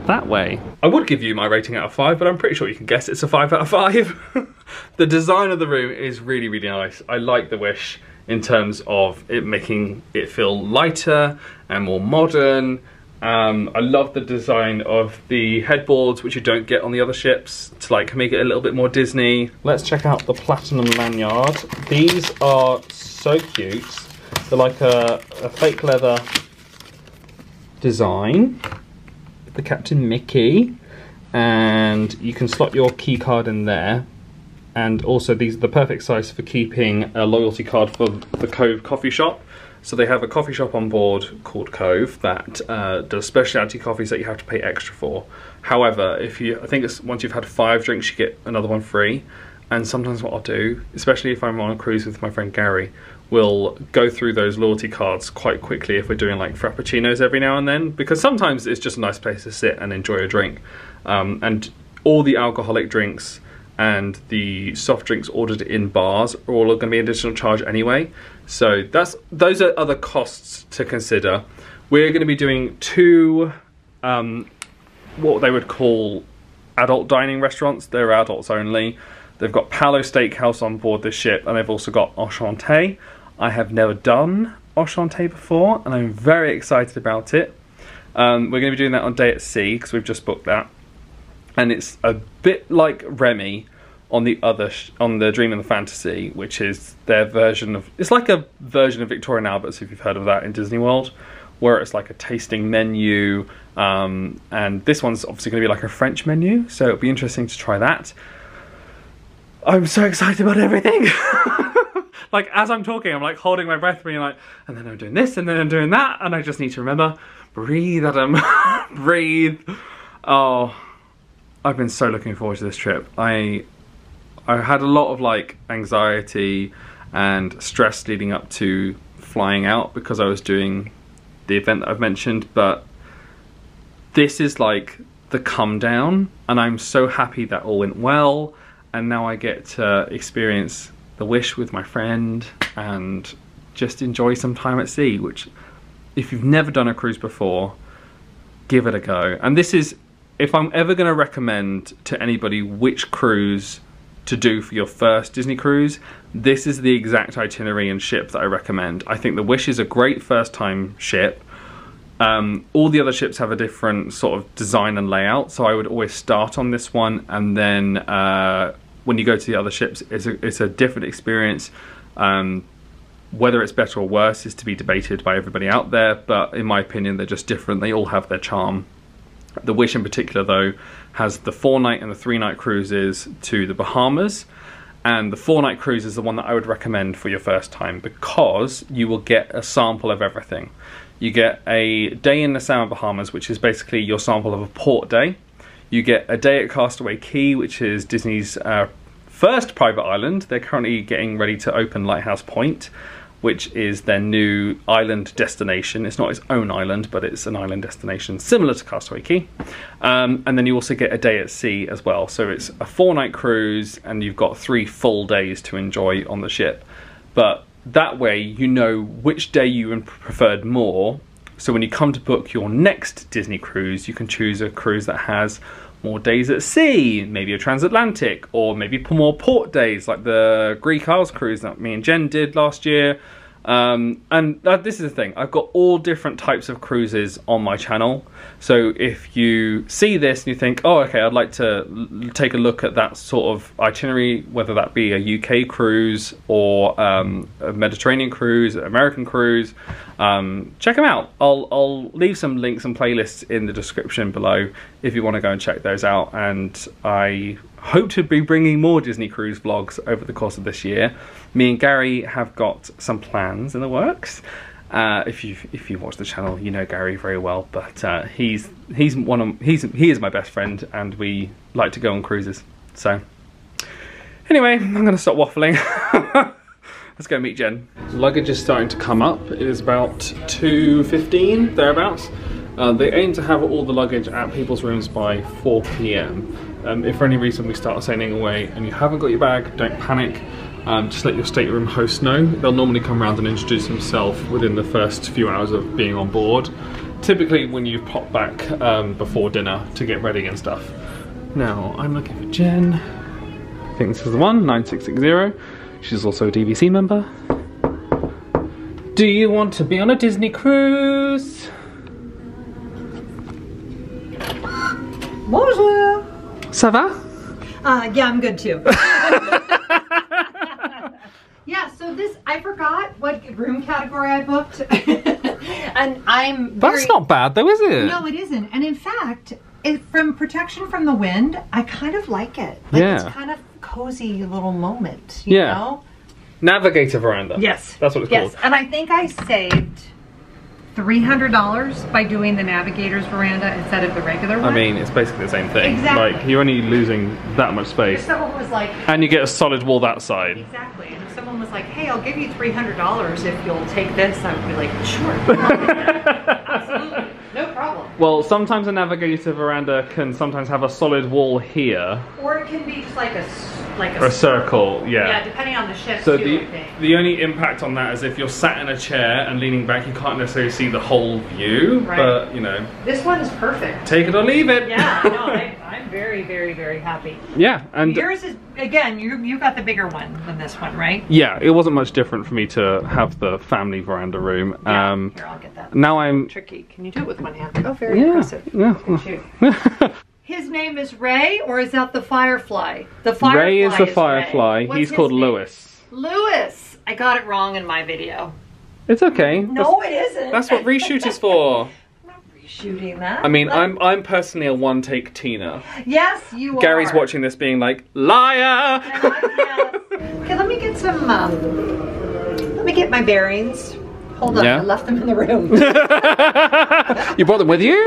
Speaker 1: that way. I would give you my rating out of 5, but I'm pretty sure you can guess it's a 5 out of 5. The design of the room is really, really nice. I like the Wish in terms of it making it feel lighter and more modern. I love the design of the headboards, which you don't get on the other ships, to like make it a little bit more Disney. Let's check out the platinum lanyard. These are so cute. They're like a fake leather design. The Captain Mickey, and you can slot your key card in there. And also these are the perfect size for keeping a loyalty card for the Cove coffee shop. So they have a coffee shop on board called Cove that does specialty coffees that you have to pay extra for. However, I think it's once you've had 5 drinks, you get another one free. And sometimes what I'll do, especially if I'm on a cruise with my friend Gary, we'll go through those loyalty cards quite quickly if we're doing like frappuccinos every now and then, because sometimes it's just a nice place to sit and enjoy a drink. And all the alcoholic drinks and the soft drinks ordered in bars are all going to be an additional charge anyway. So those are other costs to consider. We're going to be doing 2 what they would call adult dining restaurants. They're adults only. They've got Palo Steakhouse on board this ship, and they've also got Enchanté. I have never done Enchanté before, and I'm very excited about it. We're going to be doing that on Day at Sea, because we've just booked that. And it's a bit like Remy on the Dream and the Fantasy, which is their version of... It's like a version of Victoria and Albert's, if you've heard of that, in Disney World, where it's like a tasting menu. And this one's obviously going to be like a French menu, so it'll be interesting to try that. I'm so excited about everything. Like, as I'm talking, I'm like holding my breath, being like, and then I'm doing this, and then I'm doing that, and I just need to remember, breathe, Adam, breathe. Oh, I've been so looking forward to this trip. I had a lot of like anxiety and stress leading up to flying out because I was doing the event that I've mentioned, but this is like the come down, and I'm so happy that all went well. And now I get to experience the Wish with my friend and just enjoy some time at sea, which, if you've never done a cruise before, give it a go. And this is, if I'm ever going to recommend to anybody which cruise to do for your first Disney cruise, this is the exact itinerary and ship that I recommend. I think the Wish is a great first time ship. All the other ships have a different sort of design and layout, so I would always start on this one, and then when you go to the other ships, it's a different experience. Whether it's better or worse is to be debated by everybody out there, but in my opinion, they're just different. They all have their charm. The Wish in particular, though, has the 4-night and the 3-night cruises to the Bahamas, and the 4-night cruise is the one that I would recommend for your first time, because you will get a sample of everything. You get a day in Nassau and Bahamas, which is basically your sample of a port day. You get a day at Castaway Cay, which is Disney's first private island. They're currently getting ready to open Lighthouse Point, which is their new island destination. It's not its own island, but it's an island destination similar to Castaway Cay. And then you also get a day at sea as well. So it's a 4-night cruise, and you've got 3 full days to enjoy on the ship. But that way, you know which day you preferred more. So when you come to book your next Disney cruise, you can choose a cruise that has more days at sea, maybe a transatlantic, or maybe more port days like the Greek Isles cruise that me and Jen did last year. And this is the thing, I've got all different types of cruises on my channel. So if you see this and you think, oh, okay, I'd like to take a look at that sort of itinerary, whether that be a UK cruise or a Mediterranean cruise, an American cruise, check them out. I'll leave some links and playlists in the description below if you want to go and check those out. And I hope to be bringing more Disney cruise vlogs over the course of this year. Me and Gary have got some plans in the works. If you watch the channel, you know Gary very well, but he is my best friend, and we like to go on cruises. So anyway, I'm going to stop waffling. Let's go meet Jen. Luggage is starting to come up. It is about 2:15 thereabouts. They aim to have all the luggage at people's rooms by 4 PM. If for any reason we start sailing away and you haven't got your bag, don't panic. Just let your stateroom host know. They'll normally come around and introduce himself within the first few hours of being on board. typically when you pop back before dinner to get ready and stuff. Now, I'm looking for Jen. I think this is the one, 9660. She's also a DVC member. Do you want to be on a Disney cruise?
Speaker 11: Bonjour.
Speaker 1: Ça va?
Speaker 11: Yeah, I'm good too. Yeah, so this, I forgot what room category I booked. And I'm very...
Speaker 1: That's not bad though, is it?
Speaker 11: No, it isn't. And in fact, from protection from the wind, I kind of like it. Like,
Speaker 1: yeah.
Speaker 11: It's kind of cozy little moment, you know?
Speaker 1: Navigator veranda.
Speaker 11: Yes.
Speaker 1: That's what it's called.
Speaker 11: Yes, and I think I saved $300 by doing the Navigator's veranda instead of the regular one.
Speaker 1: I mean, it's basically the same thing.
Speaker 11: Exactly.
Speaker 1: Like, you're only losing that much space.
Speaker 11: If someone was like...
Speaker 1: And you get a solid wall that side.
Speaker 11: Exactly. And if someone was like, hey, I'll give you $300 if you'll take this, I would be like, sure. Absolutely. No problem.
Speaker 1: Well, sometimes a Navigator veranda can sometimes have a solid wall here.
Speaker 11: Or it can be just like a
Speaker 1: circle, yeah.
Speaker 11: Yeah, depending on the ship
Speaker 1: so
Speaker 11: too, I think.
Speaker 1: the only impact on that is if you're sat in a chair and leaning back, you can't necessarily see the whole view,
Speaker 11: Right.
Speaker 1: but you know.
Speaker 11: This one is perfect.
Speaker 1: Take it or leave it.
Speaker 11: Yeah, no, I'm very, very, very happy.
Speaker 1: Yeah, and
Speaker 11: yours is, again, you got the bigger one than this one, right?
Speaker 1: yeah, it wasn't much different for me to have the family veranda room.
Speaker 11: Yeah, here, I'll get that.
Speaker 1: Now I'm
Speaker 11: tricky. Can you do it with one hand? Oh, very impressive.
Speaker 1: Yeah.
Speaker 11: Look at you. His name is Ray, or is that the Firefly? The Firefly
Speaker 1: Ray is the Firefly.
Speaker 11: What's
Speaker 1: He's
Speaker 11: his
Speaker 1: called
Speaker 11: name?
Speaker 1: Lewis.
Speaker 11: Lewis. I got it wrong in my video.
Speaker 1: It's okay.
Speaker 11: No, it isn't.
Speaker 1: That's what reshoot is for.
Speaker 11: Shooting that.
Speaker 1: I mean, I'm personally a one-take Tina.
Speaker 11: Yes, you are.
Speaker 1: Gary's watching this being like, liar!
Speaker 11: Okay, let me get some, let me get my bearings. Hold on,
Speaker 1: Yeah?
Speaker 11: I left them in the room.
Speaker 1: You brought them with you?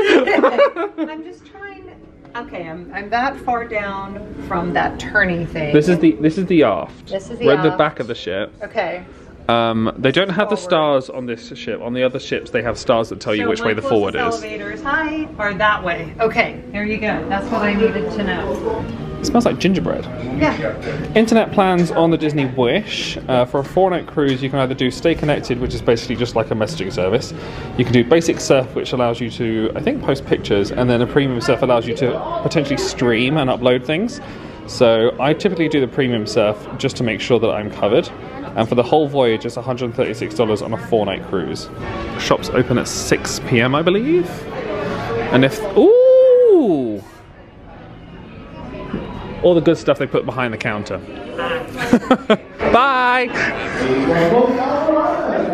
Speaker 11: I'm just trying to, okay, I'm that far down from that turning thing.
Speaker 1: This is the aft.
Speaker 11: This is the
Speaker 1: We're at the
Speaker 11: aft.
Speaker 1: back of the ship.
Speaker 11: Okay.
Speaker 1: They don't have the stars on this ship. On the other ships, they have stars that tell you which way the forward is.
Speaker 11: Elevators, hi, or that way. Okay, there you go. That's what I needed to know.
Speaker 1: It smells like gingerbread.
Speaker 11: Yeah.
Speaker 1: Internet plans on the Disney Wish. For a 4-night cruise, you can either do Stay Connected, which is basically just like a messaging service. You can do Basic Surf, which allows you to, I think, post pictures, and then a Premium Surf allows you to potentially stream and upload things. So I typically do the Premium Surf just to make sure that I'm covered. And for the whole voyage, it's $136 on a 4-night cruise. Shops open at 6 p.m, I believe. And if... Ooh! All the good stuff they put behind the counter. Bye!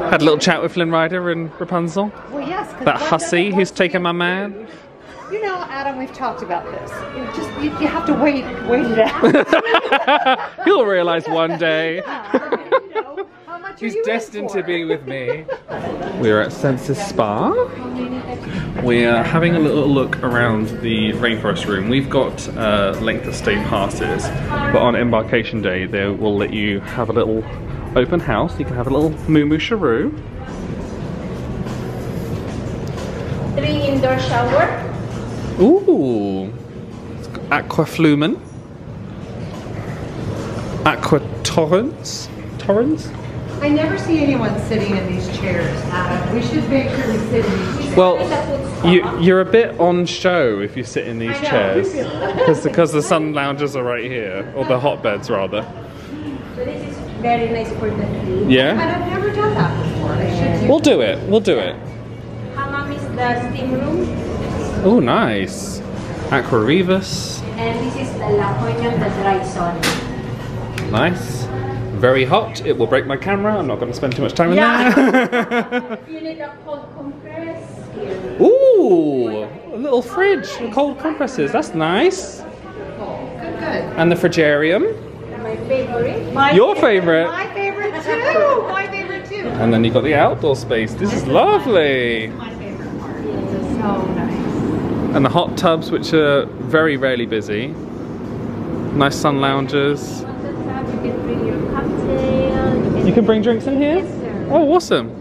Speaker 1: Had a little chat with Flynn Rider and Rapunzel.
Speaker 11: Well, yes.
Speaker 1: That hussy who's taken my man.
Speaker 11: You know, Adam, we've talked about this. You have to wait it out.
Speaker 1: He'll realize one day.
Speaker 11: How much
Speaker 1: He's destined to be with me. We're at Senses Spa. We're having a little look around the Rainforest Room. We've got length of stay passes, but on embarkation day they will let you have a little open house. You can have a little moo-moo sharoo.
Speaker 6: 3 indoor shower.
Speaker 1: Ooh, Aquaflumen, Aqua Torrents.
Speaker 11: I never see anyone sitting in these chairs, Adam. We should make sure we sit in these chairs.
Speaker 1: Well, you're a bit on show if you sit in these
Speaker 11: I know.
Speaker 1: chairs, because the sun lounges are right here, or the hotbeds rather.
Speaker 6: So this is very nice for the tree.
Speaker 1: Yeah.
Speaker 11: And I've never done that before. I should do
Speaker 1: We'll do it. We'll do it.
Speaker 6: Hammam is the steam room.
Speaker 1: Oh, nice. Aqua Rivas.
Speaker 6: And this is the Lacoinium, the dry zone.
Speaker 1: Nice. Very hot. It will break my camera. I'm not going to spend too much time in there.
Speaker 6: If you need a cold compress, here.
Speaker 1: Ooh, a little fridge. Cold compresses. That's nice.
Speaker 11: Good.
Speaker 1: And the frigarium.
Speaker 6: My favorite.
Speaker 1: Your favorite.
Speaker 11: My favorite too. My favorite too.
Speaker 1: And then you got the outdoor space. This is lovely.
Speaker 11: My favorite part. So nice.
Speaker 1: And the hot tubs, which are very rarely busy. Nice sun lounges.
Speaker 6: You can bring your cocktail.
Speaker 1: You can bring drinks in here?
Speaker 6: Yes, sir.
Speaker 1: Oh, awesome.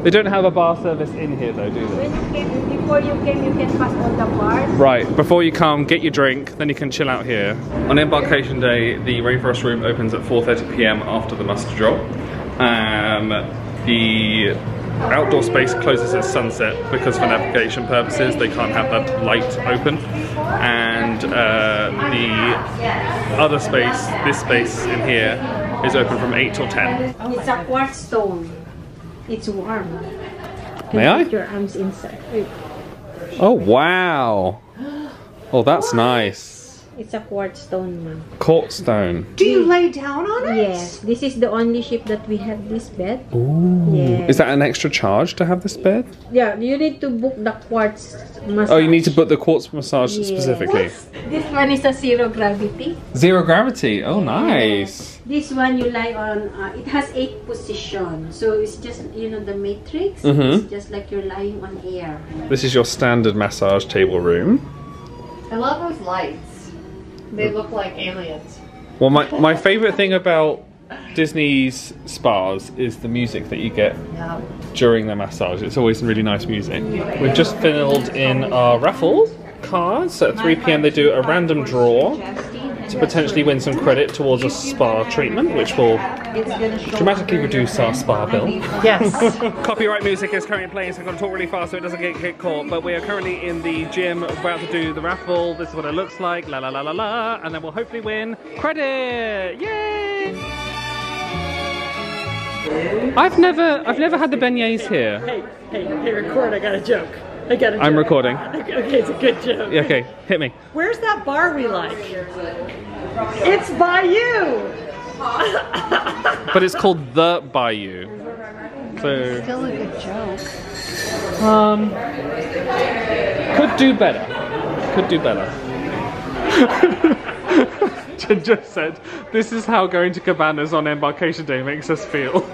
Speaker 1: They don't have a bar service in here though, do they?
Speaker 6: Before you came, you can pass on the bars.
Speaker 1: Right, before you come, get your drink, then you can chill out here. On embarkation day, the Rainforest Room opens at 4:30 p.m. after the muster drop. The outdoor space closes at sunset because for navigation purposes they can't have that light open, and the other space, this space in here, is open from 8 till 10.
Speaker 6: It's a quartz stone. It's warm.
Speaker 1: May I?
Speaker 6: Put your arms inside.
Speaker 1: Oh wow! Oh, that's nice.
Speaker 6: It's a quartz stone, ma'am.
Speaker 1: Quartz stone.
Speaker 11: Do you lay down on it?
Speaker 6: Yes. This is the only ship that we have this bed.
Speaker 1: Ooh.
Speaker 6: Yes.
Speaker 1: Is that an extra charge to have this bed?
Speaker 6: Yeah, you need to book the quartz massage.
Speaker 1: Oh, you need to book the quartz massage specifically.
Speaker 6: This one is a zero gravity.
Speaker 1: Zero gravity. Oh, nice.
Speaker 6: This one you lie on, it has 8 positions. So it's just, you know, the matrix.
Speaker 1: Mm-hmm.
Speaker 6: It's just like you're lying on air.
Speaker 1: This is your standard massage table room.
Speaker 11: I love those lights. They look like aliens.
Speaker 1: Well, my favorite thing about Disney's spas is the music that you get during the massage. It's always really nice music. We've just filled in our raffle cards. So at 3 p.m. they do a random draw to potentially win some credit towards a spa treatment, which will dramatically reduce our spa bill.
Speaker 11: Yes.
Speaker 1: Copyright music is currently playing, so I'm going to talk really fast so it doesn't get caught. But we are currently in the gym about to do the raffle. This is what it looks like. La la la la la. And then we'll hopefully win credit. Yay! I've never had the beignets here.
Speaker 11: Hey, record. I got a joke. I got a joke.
Speaker 1: I'm recording.
Speaker 11: Okay, it's a good joke.
Speaker 1: Yeah, okay, hit me.
Speaker 11: Where's that bar we like? It's Bayou.
Speaker 1: But it's called the Bayou. So
Speaker 11: Still a good joke.
Speaker 1: could do better. Could do better. Jen just said, this is how going to Cabanas on Embarkation Day makes us feel.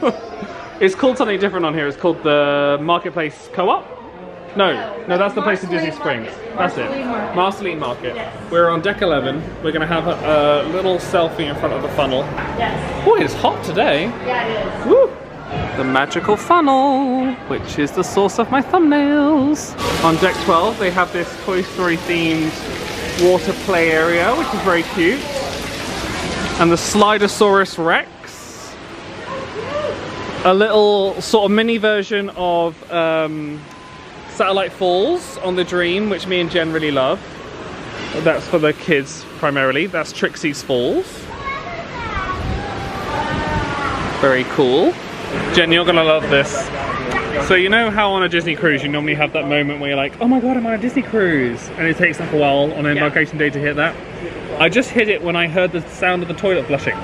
Speaker 1: It's called something different on here. It's called the Marketplace Co-op. No, that's the place in Disney Springs. That's it. Marceline Market. Yes. We're on deck 11. We're going to have a little selfie in front of the funnel.
Speaker 11: Yes.
Speaker 1: Oh, it's hot today.
Speaker 11: Yeah, it is.
Speaker 1: Woo! The magical funnel, which is the source of my thumbnails. On deck 12, they have this Toy Story themed water play area, which is very cute. And the Slidosaurus Rex. A little sort of mini version of Satellite Falls on the Dream, which me and Jen really love. That's for the kids primarily. That's Trixie's Falls. Very cool. Jen, you're gonna love this. So you know how on a Disney cruise you normally have that moment where you're like, oh my god, I'm on a Disney cruise, and it takes like a while on Embarkation Day to hit that. I just hit it when I heard the sound of the toilet flushing.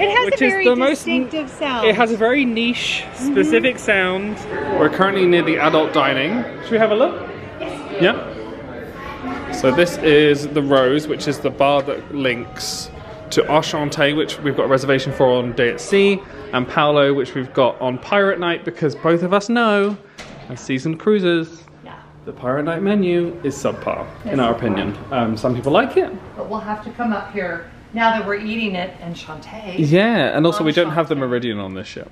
Speaker 4: It has a very distinctive sound.
Speaker 1: It has a very niche, specific sound. We're currently near the adult dining. Should we have a look? Yes. Yeah. So this is the Rose, which is the bar that links to Enchanté, which we've got a reservation for on Day at Sea, and Paolo, which we've got on Pirate Night, because both of us know, as seasoned cruisers, the Pirate Night menu is subpar, in our opinion. Some people like it.
Speaker 11: But we'll have to come up here now that we're eating it and Shantae.
Speaker 1: Yeah, and also we don't have the Meridian on this ship.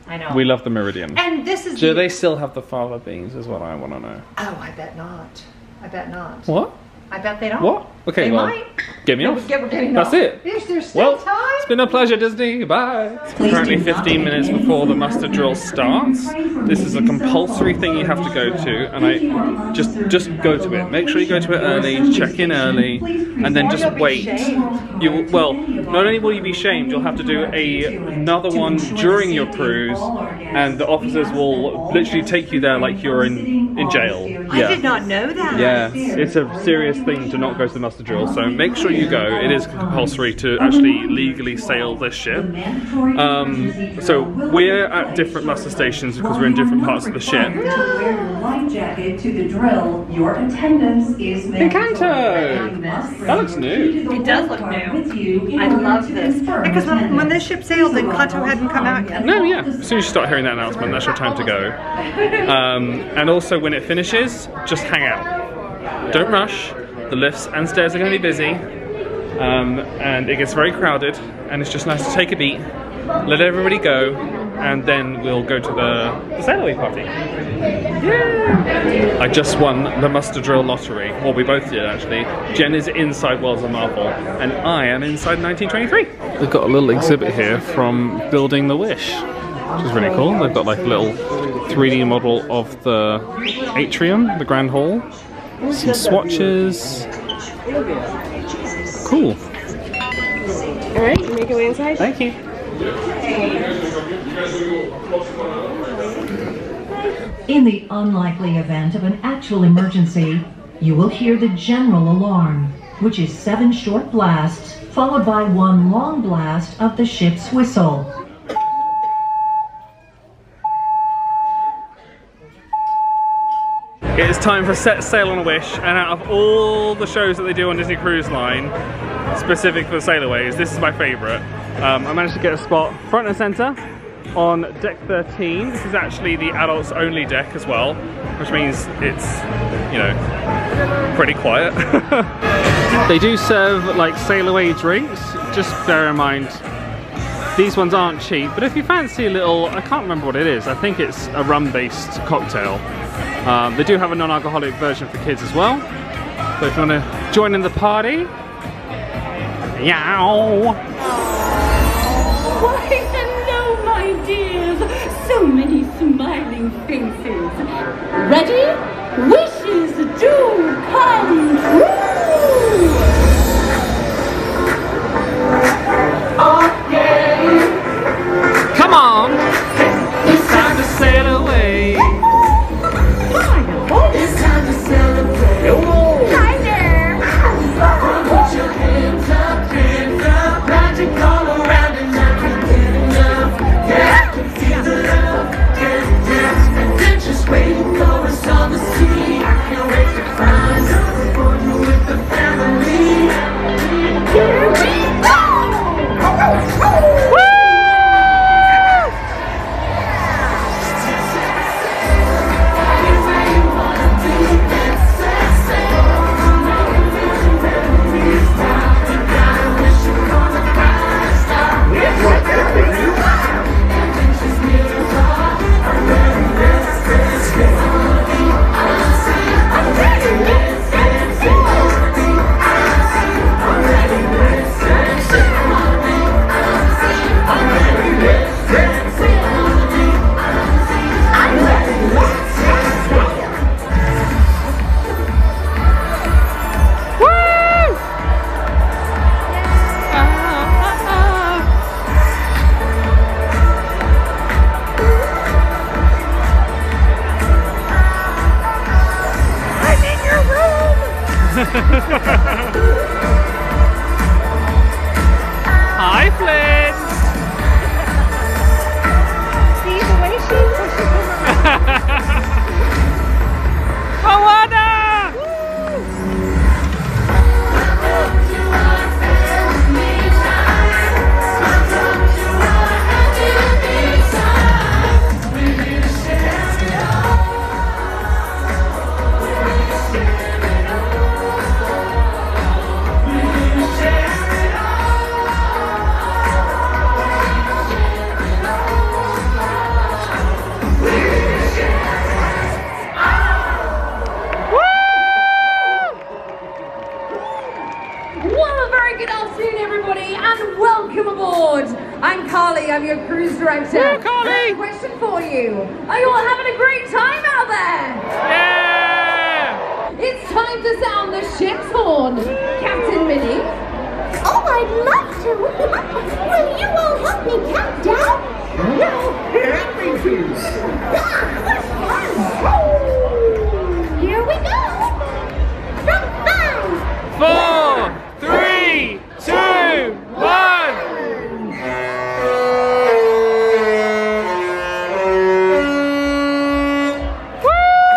Speaker 11: I know.
Speaker 1: We love the Meridian.
Speaker 11: And this is
Speaker 1: Do they still have the fava beans is what I want to know.
Speaker 11: Oh, I bet not. I bet not.
Speaker 1: What?
Speaker 11: I bet they don't.
Speaker 1: What? Okay,
Speaker 11: they
Speaker 1: well,
Speaker 11: might.
Speaker 1: get me off.
Speaker 11: We're getting
Speaker 1: That's
Speaker 11: off.
Speaker 1: it.
Speaker 11: Is there still
Speaker 1: Well,
Speaker 11: time?
Speaker 1: it's been a pleasure, Disney. Bye.
Speaker 10: Please
Speaker 1: Currently
Speaker 10: do not
Speaker 1: 15 minutes before the muster drill starts. This is a compulsory thing you have to go to, and I just go to it. Make sure you go to it early, check in early, and then just wait. You well, not only will you be shamed, you'll have to do another one during your cruise, and the officers will literally take you there like you're in jail.
Speaker 11: I did not know that.
Speaker 1: Yeah, it's a serious thing to not go to the muster drill, so make sure you go. It is compulsory to actually legally sail this ship. So we're at different muster stations because we're in different parts of the ship.
Speaker 10: To wear your life jacket to the drill, your attendance is
Speaker 1: Encanto! That looks new.
Speaker 11: It does look new. I love this. Because when this ship sailed, Encanto hadn't come out yet.
Speaker 1: No, yeah. As soon as you start hearing that announcement, that's your time to go. And also when it finishes, just hang out. Don't rush. The lifts and stairs are going to be busy. And it gets very crowded, and it's just nice to take a beat, let everybody go, and then we'll go to the sail away party. Yeah! I just won the muster drill lottery. Well, we both did actually. Jen is inside Worlds of Marvel, and I am inside 1923. We've got a little exhibit here from Building the Wish.
Speaker 12: which is really cool. They've got like a little 3D model of the atrium, the Grand Hall. Some swatches. Cool.
Speaker 13: Alright, make your way inside.
Speaker 12: Thank you.
Speaker 10: In the unlikely event of an actual emergency, you will hear the general alarm, which is 7 short blasts followed by 1 long blast of the ship's whistle.
Speaker 12: It is time for Set Sail on a Wish, and out of all the shows that they do on Disney Cruise Line, specific for the Sailorways, this is my favourite. I managed to get a spot front and centre on deck 13. This is actually the adults only deck as well, which means it's, you know, pretty quiet. They do serve like Sailorway drinks, just bear in mind these ones aren't cheap, but if you fancy a little, I can't remember what it is, I think it's a rum-based cocktail. They do have a non-alcoholic version for kids as well, so if you want to join in the party, yow!
Speaker 7: Why, hello, my dears. So many smiling faces. Ready? Wishes do come true. Okay.
Speaker 12: Come on! It's time to sail away.
Speaker 7: It's time to celebrate. Hi there. Put your hands up, magic all around and I can't get enough. Yeah, I can feel the love. Yeah, and they're just waiting for us on the sea. I can't wait to find you with the family. Here we go! Woo!
Speaker 12: Hi, Flynn!
Speaker 4: See the way she pushes him around.
Speaker 12: Moana!
Speaker 14: I'm Carly, I'm your cruise director.
Speaker 12: Yeah, Carly!
Speaker 14: I have a question for you. Are you all having a great time out there?
Speaker 12: Yeah!
Speaker 14: It's time to sound the ship's horn. Captain Minnie.
Speaker 3: Oh, I'd love to. Will you all help me count down?
Speaker 9: No, happy to.
Speaker 3: Here we go. From 5,
Speaker 12: 4, 3, 2, 1! Woo!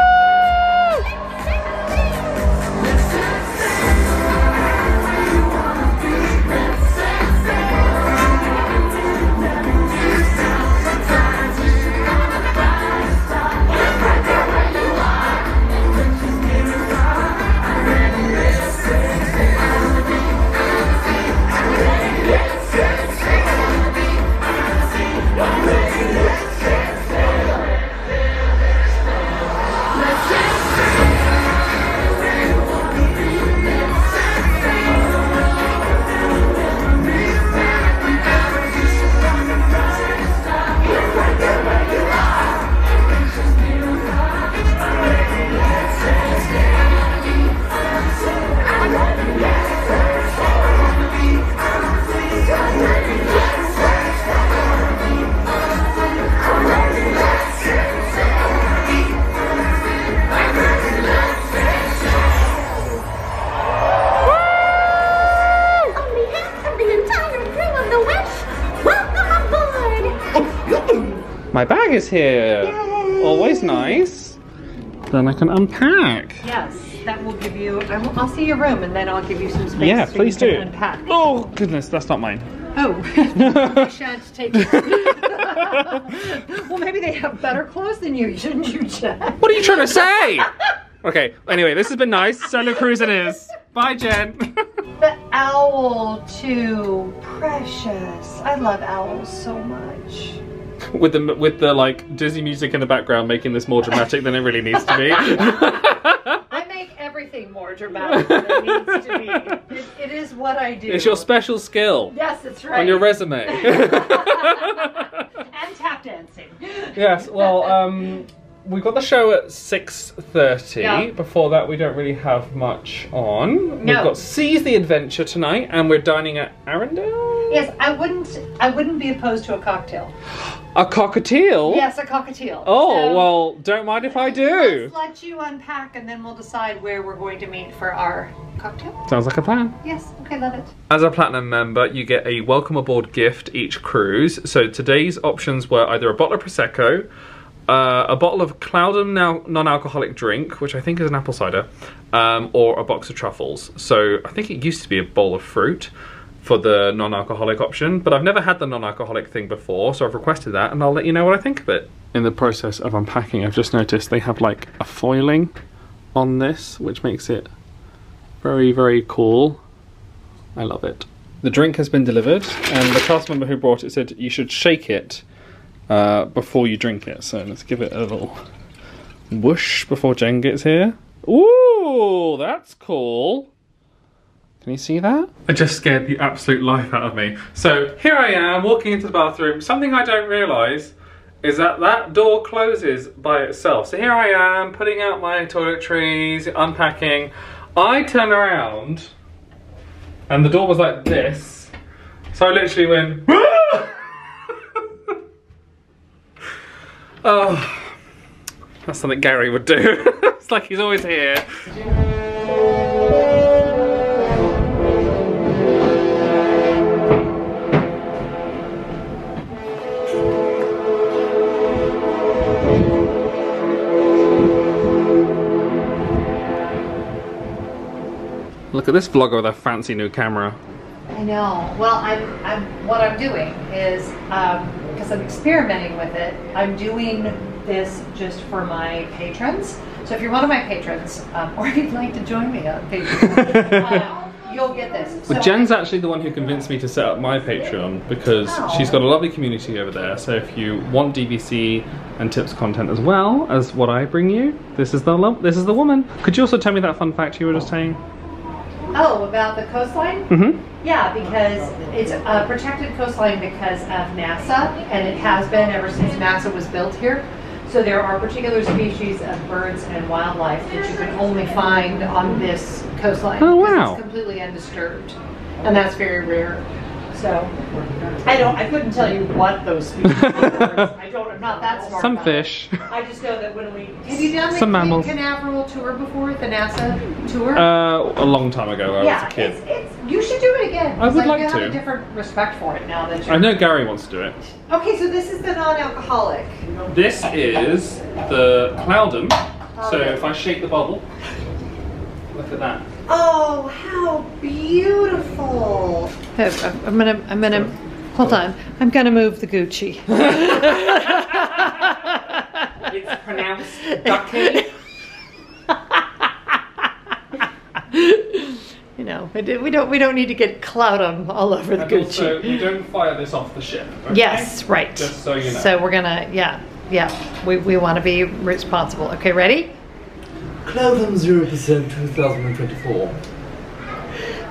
Speaker 12: bag is here. Yay. Always nice. Then I can unpack.
Speaker 11: Yes, that will give you. I'll see your room, and then I'll give you some space.
Speaker 12: Yeah,
Speaker 11: so
Speaker 12: please
Speaker 11: you
Speaker 12: do.
Speaker 11: can unpack.
Speaker 12: Oh goodness, that's not mine.
Speaker 11: Oh, I shan't take it. Well, maybe they have better clothes than you, shouldn't you, Jen?
Speaker 12: What are you trying to say? Okay, anyway, this has been nice. Solo cruise it is. Bye, Jen.
Speaker 11: The owl, too. Precious. I love owls so much.
Speaker 12: With the like Disney music in the background, making this more dramatic than it really needs to be.
Speaker 11: I make everything more dramatic than it needs to be. It is what I do.
Speaker 12: It's your special skill.
Speaker 11: Yes, that's right.
Speaker 12: On your resume.
Speaker 11: And tap dancing.
Speaker 12: Yes, well, we've got the show at 6:30.
Speaker 11: Yeah.
Speaker 12: Before that, we don't really have much on.
Speaker 11: No.
Speaker 12: We've got Seize the Adventure tonight, and we're dining at Arendelle.
Speaker 11: Yes, I wouldn't be opposed to a cocktail.
Speaker 12: A cockatiel?
Speaker 11: Yes, a cockatiel.
Speaker 12: Oh,
Speaker 11: So,
Speaker 12: well, don't mind if I do.
Speaker 11: let's let you unpack, and then we'll decide where we're going to meet for our cocktail.
Speaker 12: Sounds like a plan.
Speaker 11: Yes, okay, love it.
Speaker 1: As a Platinum member, you get a welcome aboard gift each cruise. So today's options were either a bottle of Prosecco, a bottle of Cloudham non-alcoholic drink, which I think is an apple cider, or a box of truffles. So I think it used to be a bowl of fruit for the non-alcoholic option, but I've never had the non-alcoholic thing before, so I've requested that, and I'll let you know what I think of it. In the process of unpacking, I've just noticed they have like a foiling on this, which makes it very, very cool. I love it. The drink has been delivered, and the cast member who brought it said you should shake it before you drink it. So let's give it a little whoosh before Jen gets here. Ooh, that's cool. Can you see that? It just scared the absolute life out of me. So here I am walking into the bathroom. Something I don't realise is that that door closes by itself. So here I am putting out my toiletries, unpacking. I turn around and the door was like this. So I literally went, oh, that's something Gary would do. It's like he's always here. Look at this vlogger with a fancy new camera.
Speaker 11: I know. Well, what I'm doing is, because I'm experimenting with it, I'm doing this just for my patrons. So if you're one of my patrons, or if you'd like to join me on Patreon, you'll get this.
Speaker 12: Well,
Speaker 11: So
Speaker 12: Jen's actually the one who convinced me to set up my Patreon because she's got a lovely community over there. So if you want DVC and tips content as well as what I bring you, this is the woman. Could you also tell me that fun fact you were just saying?
Speaker 11: Oh, about the coastline?
Speaker 12: Mm-hmm.
Speaker 11: Yeah, because it's a protected coastline because of NASA, and it has been ever since NASA was built here. So there are particular species of birds and wildlife that you can only find on this coastline.
Speaker 12: Oh, wow.
Speaker 11: Because it's completely undisturbed, and that's very rare. So I couldn't tell you what those species are. I'm not that smart.
Speaker 12: Some
Speaker 11: about
Speaker 12: fish.
Speaker 11: It. I just know that when we have you done the
Speaker 12: Some mammals.
Speaker 11: Cape Canaveral tour before, the NASA tour?
Speaker 12: A long time ago. I was a kid.
Speaker 11: You should do it again.
Speaker 12: I would like
Speaker 11: you have
Speaker 12: to.
Speaker 11: a different respect for it now that you're...
Speaker 12: I know Gary wants to do it.
Speaker 11: Okay, so this is the non-alcoholic.
Speaker 12: This is the Cloudham. So if I shake the bubble, look at that.
Speaker 11: Oh, how beautiful! I'm gonna hold on. I'm gonna move the Gucci.
Speaker 12: It's pronounced ducky.
Speaker 11: You know, we don't need to get clout on all over the Gucci.
Speaker 12: Also, we don't fire this off the ship. Okay?
Speaker 11: Yes, right.
Speaker 12: Just so you know.
Speaker 11: So we're gonna, we want to be responsible. Okay, ready?
Speaker 15: Clotham 0% 2024.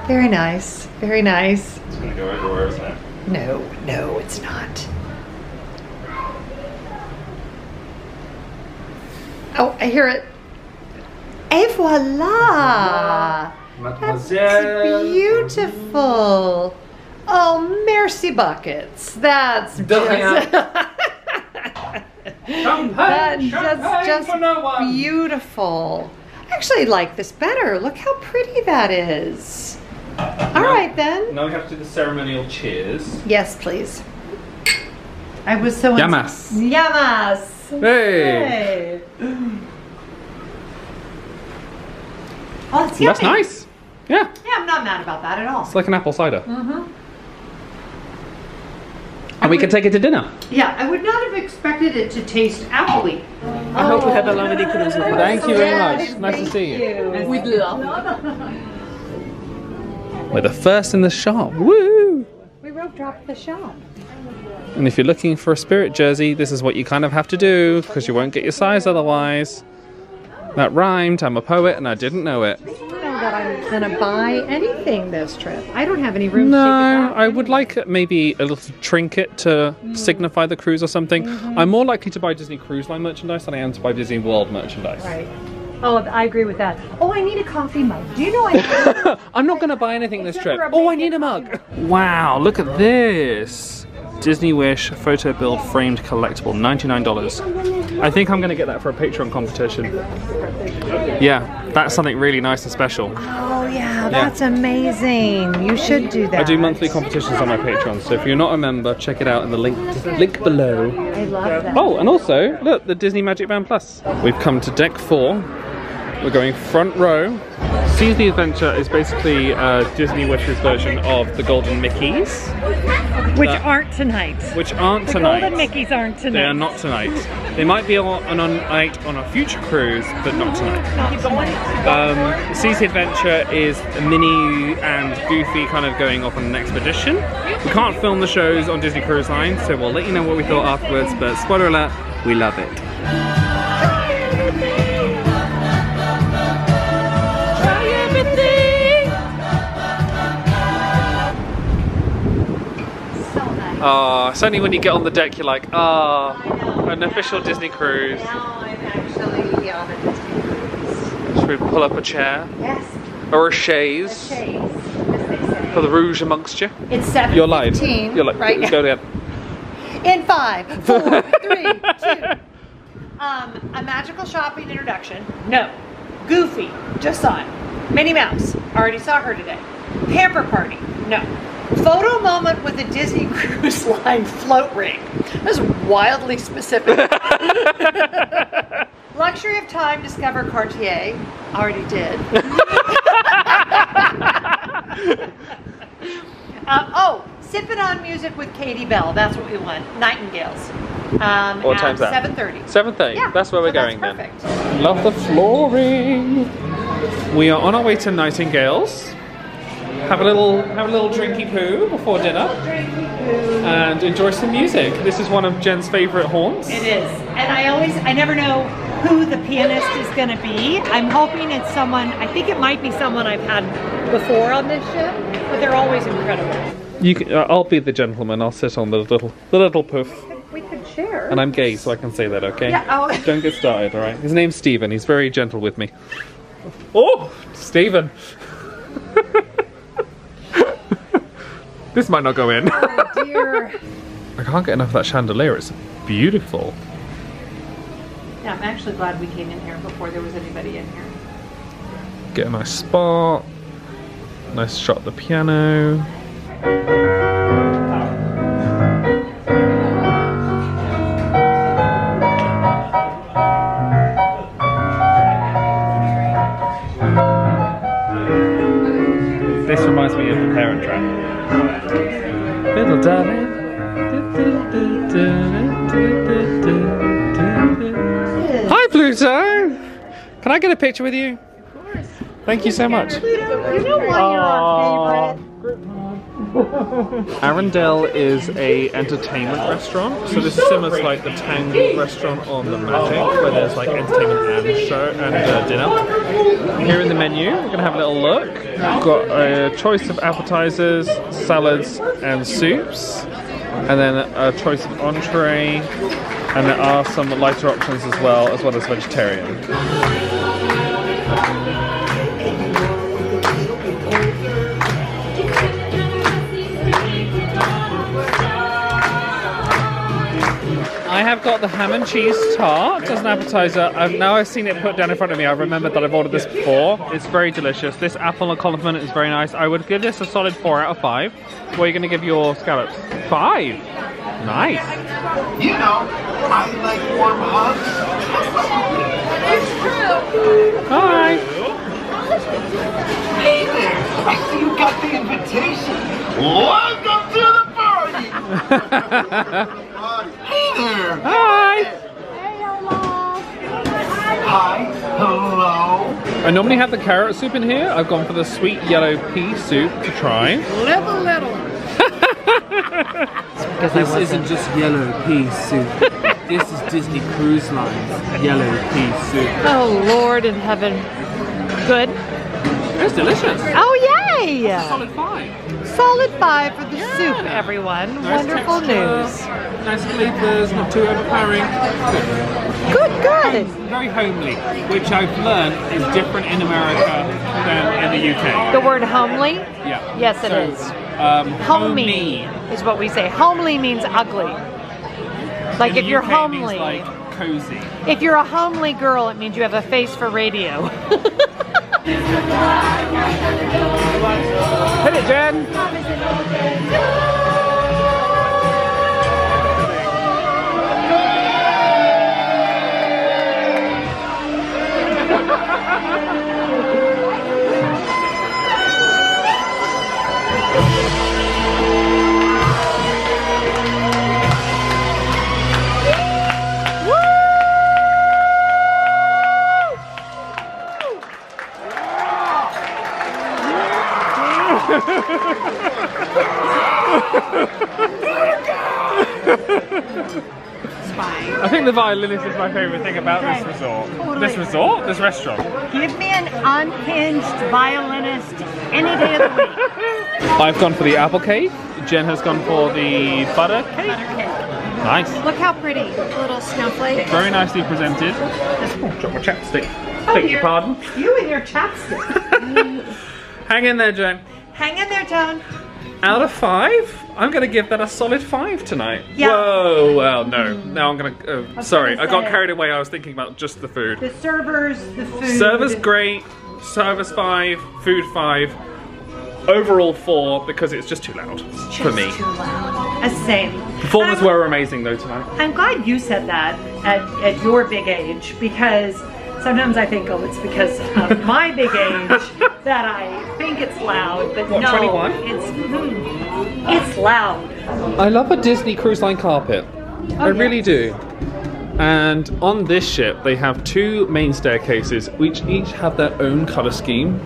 Speaker 11: Very nice. Very nice.
Speaker 12: It's gonna go everywhere, isn't it?
Speaker 11: No, it's not. Oh, I hear it. Et voila!
Speaker 12: Mademoiselle.
Speaker 11: That's beautiful. Oh, merci buckets. That's just
Speaker 12: for no one.
Speaker 11: beautiful. I actually like this better. Look how pretty that is. All right then.
Speaker 12: Now we have to do the ceremonial cheers.
Speaker 11: Yes, please. I was so
Speaker 1: Llamas.
Speaker 11: Llamas.
Speaker 1: Hey.
Speaker 11: Oh, it's
Speaker 1: That's
Speaker 11: yummy.
Speaker 1: nice. Yeah.
Speaker 11: Yeah, I'm not mad about that at all.
Speaker 1: It's like an apple cider.
Speaker 11: Mm-hmm.
Speaker 1: And we can take it to dinner.
Speaker 11: Yeah, I would not have expected it to taste appley.
Speaker 13: I hope you have a lovely cruise with us.
Speaker 1: Thank you very much. Nice to see you.
Speaker 13: We'd love.
Speaker 1: We're the first in the shop. Woo!
Speaker 11: We rope dropped the shop.
Speaker 1: And if you're looking for a Spirit jersey, this is what you kind of have to do, because you won't get your size otherwise. That rhymed. I'm a poet and I didn't know it.
Speaker 11: I don't know that I'm gonna buy anything this trip. I don't have any room to
Speaker 1: No, I would like maybe a little trinket to signify the cruise or something. I'm more likely to buy Disney Cruise Line merchandise than I am to buy Disney World merchandise.
Speaker 11: Right. Oh, I agree with that. Oh, I need a coffee mug. Do you know I
Speaker 1: I'm not going to buy anything this trip. Oh, I need a mug. Wow, look at this. Disney Wish Photo Build Framed Collectible, $99. I think I'm going to get that for a Patreon competition. Yeah, that's something really nice and special.
Speaker 11: Oh yeah, that's amazing. You should do that.
Speaker 1: I do monthly competitions on my Patreon, so if you're not a member, check it out in the link below.
Speaker 11: I love that.
Speaker 1: Oh, and also, look, the Disney Magic Band Plus. We've come to deck 4. We're going front row. Seize the Adventure is basically Disney Wish's version of the Golden Mickeys.
Speaker 4: Which aren't tonight.
Speaker 1: Which aren't
Speaker 4: the
Speaker 1: tonight.
Speaker 4: Golden Mickeys aren't tonight.
Speaker 1: They are not tonight. They might be on a future cruise, but not tonight. Seize the Adventure is Minnie and Goofy kind of going off on an expedition. We can't film the shows on Disney Cruise Line, so we'll let you know what we thought afterwards, but spoiler alert, we love it. It's only when you get on the deck you're like, an official Disney cruise.
Speaker 11: Now I'm actually on a Disney cruise.
Speaker 1: Should we pull up a chair?
Speaker 11: Yes.
Speaker 1: Or a chaise? For the rouge amongst you?
Speaker 11: It's 7:15.
Speaker 1: You're live. You're live.
Speaker 11: Right now.
Speaker 1: Go ahead.
Speaker 11: In 5, 4, 3, 2. A magical shopping introduction. No. Goofy. Just saw it. Minnie Mouse. Already saw her today. Pamper party. No. Photo moment with a Disney Cruise Line float ring. That's wildly specific. Luxury of Time, Discover Cartier. Already did. Sip It On music with Katie Bell. That's what we want. Nightingales.
Speaker 1: What time's that?
Speaker 11: 7:30.
Speaker 1: 7:30.
Speaker 11: Yeah,
Speaker 1: That's where we're
Speaker 11: that's
Speaker 1: going
Speaker 11: perfect.
Speaker 1: then. Love the flooring. We are on our way to Nightingales. Have a little drinky poo before dinner. And enjoy some music. This is one of Jen's favourite haunts.
Speaker 11: It is. And I never know who the pianist is going to be. I'm hoping it's someone, I think it might be someone I've had before on this ship, but they're always incredible.
Speaker 1: You can, I'll be the gentleman. I'll sit on the little poof.
Speaker 11: We could share.
Speaker 1: And I'm gay, so I can say that, okay?
Speaker 11: Yeah, oh.
Speaker 1: Don't get started, all right? His name's Stephen. He's very gentle with me. Oh, Stephen. This might not go in.
Speaker 11: Oh dear.
Speaker 1: I can't get enough of that chandelier. It's beautiful.
Speaker 11: Yeah, I'm actually glad we came in here before there was anybody in here.
Speaker 1: Get a nice spot. Nice shot of the piano. This reminds me of the Parent Trap. Little darling. Hi Pluto! Can I get a picture with you? Of course. Thank you so much.
Speaker 11: You know why you're our favorite?
Speaker 1: Arendelle is a entertainment restaurant, so this is similar to like the Tangled restaurant on the Magic, where there's like entertainment and show and dinner. Here in the menu, we're gonna have a little look. We've got a choice of appetizers, salads, and soups, and then a choice of entree, and there are some lighter options as well as vegetarian.
Speaker 12: I have got the ham and cheese tart as an appetizer. Now I've seen it put down in front of me. I remembered that I've ordered this before. It's very delicious. This apple and condiment is very nice. I would give this a solid 4 out of 5. What are you going to give your scallops? 5. Nice.
Speaker 9: You know, I like warm hugs.
Speaker 3: It's true.
Speaker 12: Hi.
Speaker 9: Hey there, I see you got the invitation. Welcome to the party. Hey there.
Speaker 12: Hi.
Speaker 9: Hi. Hello.
Speaker 12: I normally have the carrot soup in here. I've gone for the sweet yellow pea soup to try.
Speaker 13: Little.
Speaker 15: This isn't just yellow pea soup. This is Disney Cruise Line's yellow pea soup.
Speaker 4: Oh, Lord in heaven. Good.
Speaker 12: It's delicious.
Speaker 4: Oh, yay!
Speaker 12: Solid 5.
Speaker 4: Solid 5 for the soup, everyone.
Speaker 12: Nice
Speaker 4: Wonderful
Speaker 12: texture,
Speaker 4: news.
Speaker 12: Nice flavors, not too overpowering.
Speaker 4: Good.
Speaker 12: And very homely, which I've learned is different in America than in the UK.
Speaker 4: The word homely?
Speaker 12: Yeah.
Speaker 4: Yes, it is. Homey is what we say. Homely means ugly. Like if you're homely.
Speaker 12: Means like cozy.
Speaker 4: If you're a homely girl, it means you have a face for radio.
Speaker 12: Hit it, Jen! I think the violinist is my favourite thing about this resort.
Speaker 4: Totally.
Speaker 12: This restaurant.
Speaker 4: Give me an unhinged violinist any day of the week.
Speaker 12: I've gone for the apple cake. Jen has gone for the butter cake. Nice.
Speaker 4: Look how pretty. Little snowflake.
Speaker 12: Very nicely presented. Oh, drop my chapstick. Beg your pardon.
Speaker 4: You and your chapstick.
Speaker 12: Hang in there, Jen.
Speaker 4: Hang in there, Joan.
Speaker 12: Out of 5, I'm going to give that a solid 5 tonight.
Speaker 4: Yeah.
Speaker 12: Whoa, well, no. Now I'm going to... sorry, I got
Speaker 4: say.
Speaker 12: carried away. I was thinking about just the food.
Speaker 4: The servers, the food.
Speaker 12: Server's great. Service 5. Food 5. Overall 4 because it's just too loud for me.
Speaker 4: Too loud. Same.
Speaker 12: Performers were amazing though tonight.
Speaker 4: I'm glad you said that at your big age, because sometimes I think, oh, it's because of my big age that I think it's loud, but
Speaker 12: what,
Speaker 4: no,
Speaker 12: 21?
Speaker 4: It's loud.
Speaker 12: I love a Disney Cruise Line carpet. I really do. And on this ship, they have 2 main staircases, which each have their own colour scheme.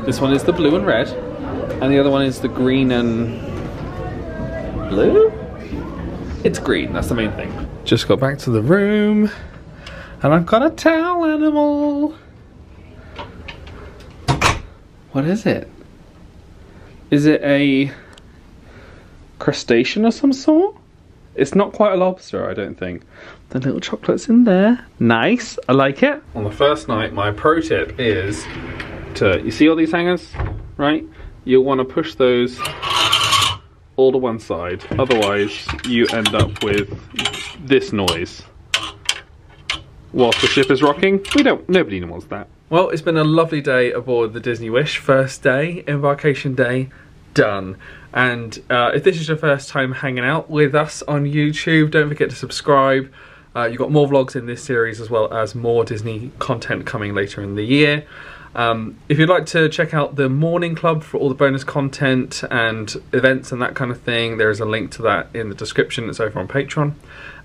Speaker 12: This one is the blue and red, and the other one is the green and blue? It's green, that's the main thing. Just got back to the room, and I've got a towel animal. What is it? Is it a crustacean of some sort? It's not quite a lobster, I don't think. The little chocolate's in there. Nice, I like it. On the first night, my pro tip is to, you see all these hangers, right? You'll want to push those all to one side. Otherwise, you end up with this noise whilst the ship is rocking. Nobody wants that. Well, it's been a lovely day aboard the Disney Wish. First day, embarkation day, done. And if this is your first time hanging out with us on YouTube, don't forget to subscribe. You've got more vlogs in this series as well as more Disney content coming later in the year. If you'd like to check out the Morning Club for all the bonus content and events and that kind of thing, there is a link to that in the description. It's over on Patreon.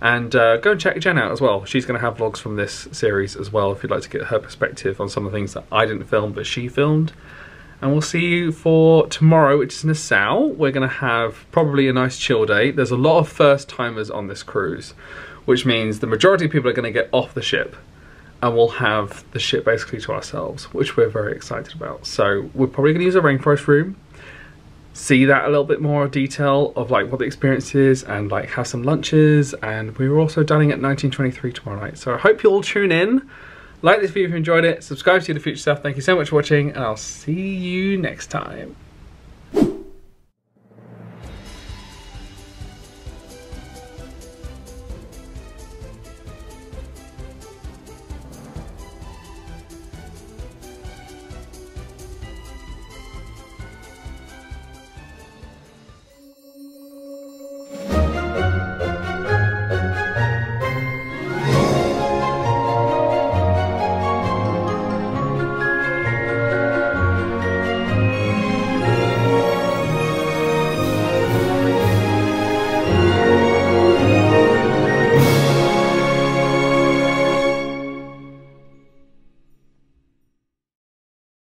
Speaker 12: And go and check Jen out as well. She's going to have vlogs from this series as well if you'd like to get her perspective on some of the things that I didn't film but she filmed. And we'll see you for tomorrow, which is Nassau. We're going to have probably a nice chill day. There's a lot of first timers on this cruise, which means the majority of people are going to get off the ship. And we'll have the ship basically to ourselves, which we're very excited about. So we're probably going to use a rainforest room, see that a little bit more detail of like what the experience is, and like have some lunches. And we're also dining at 1923 tomorrow night. So I hope you'll all tune in. Like this video if you enjoyed it. Subscribe to the future stuff. Thank you so much for watching, and I'll see you next time.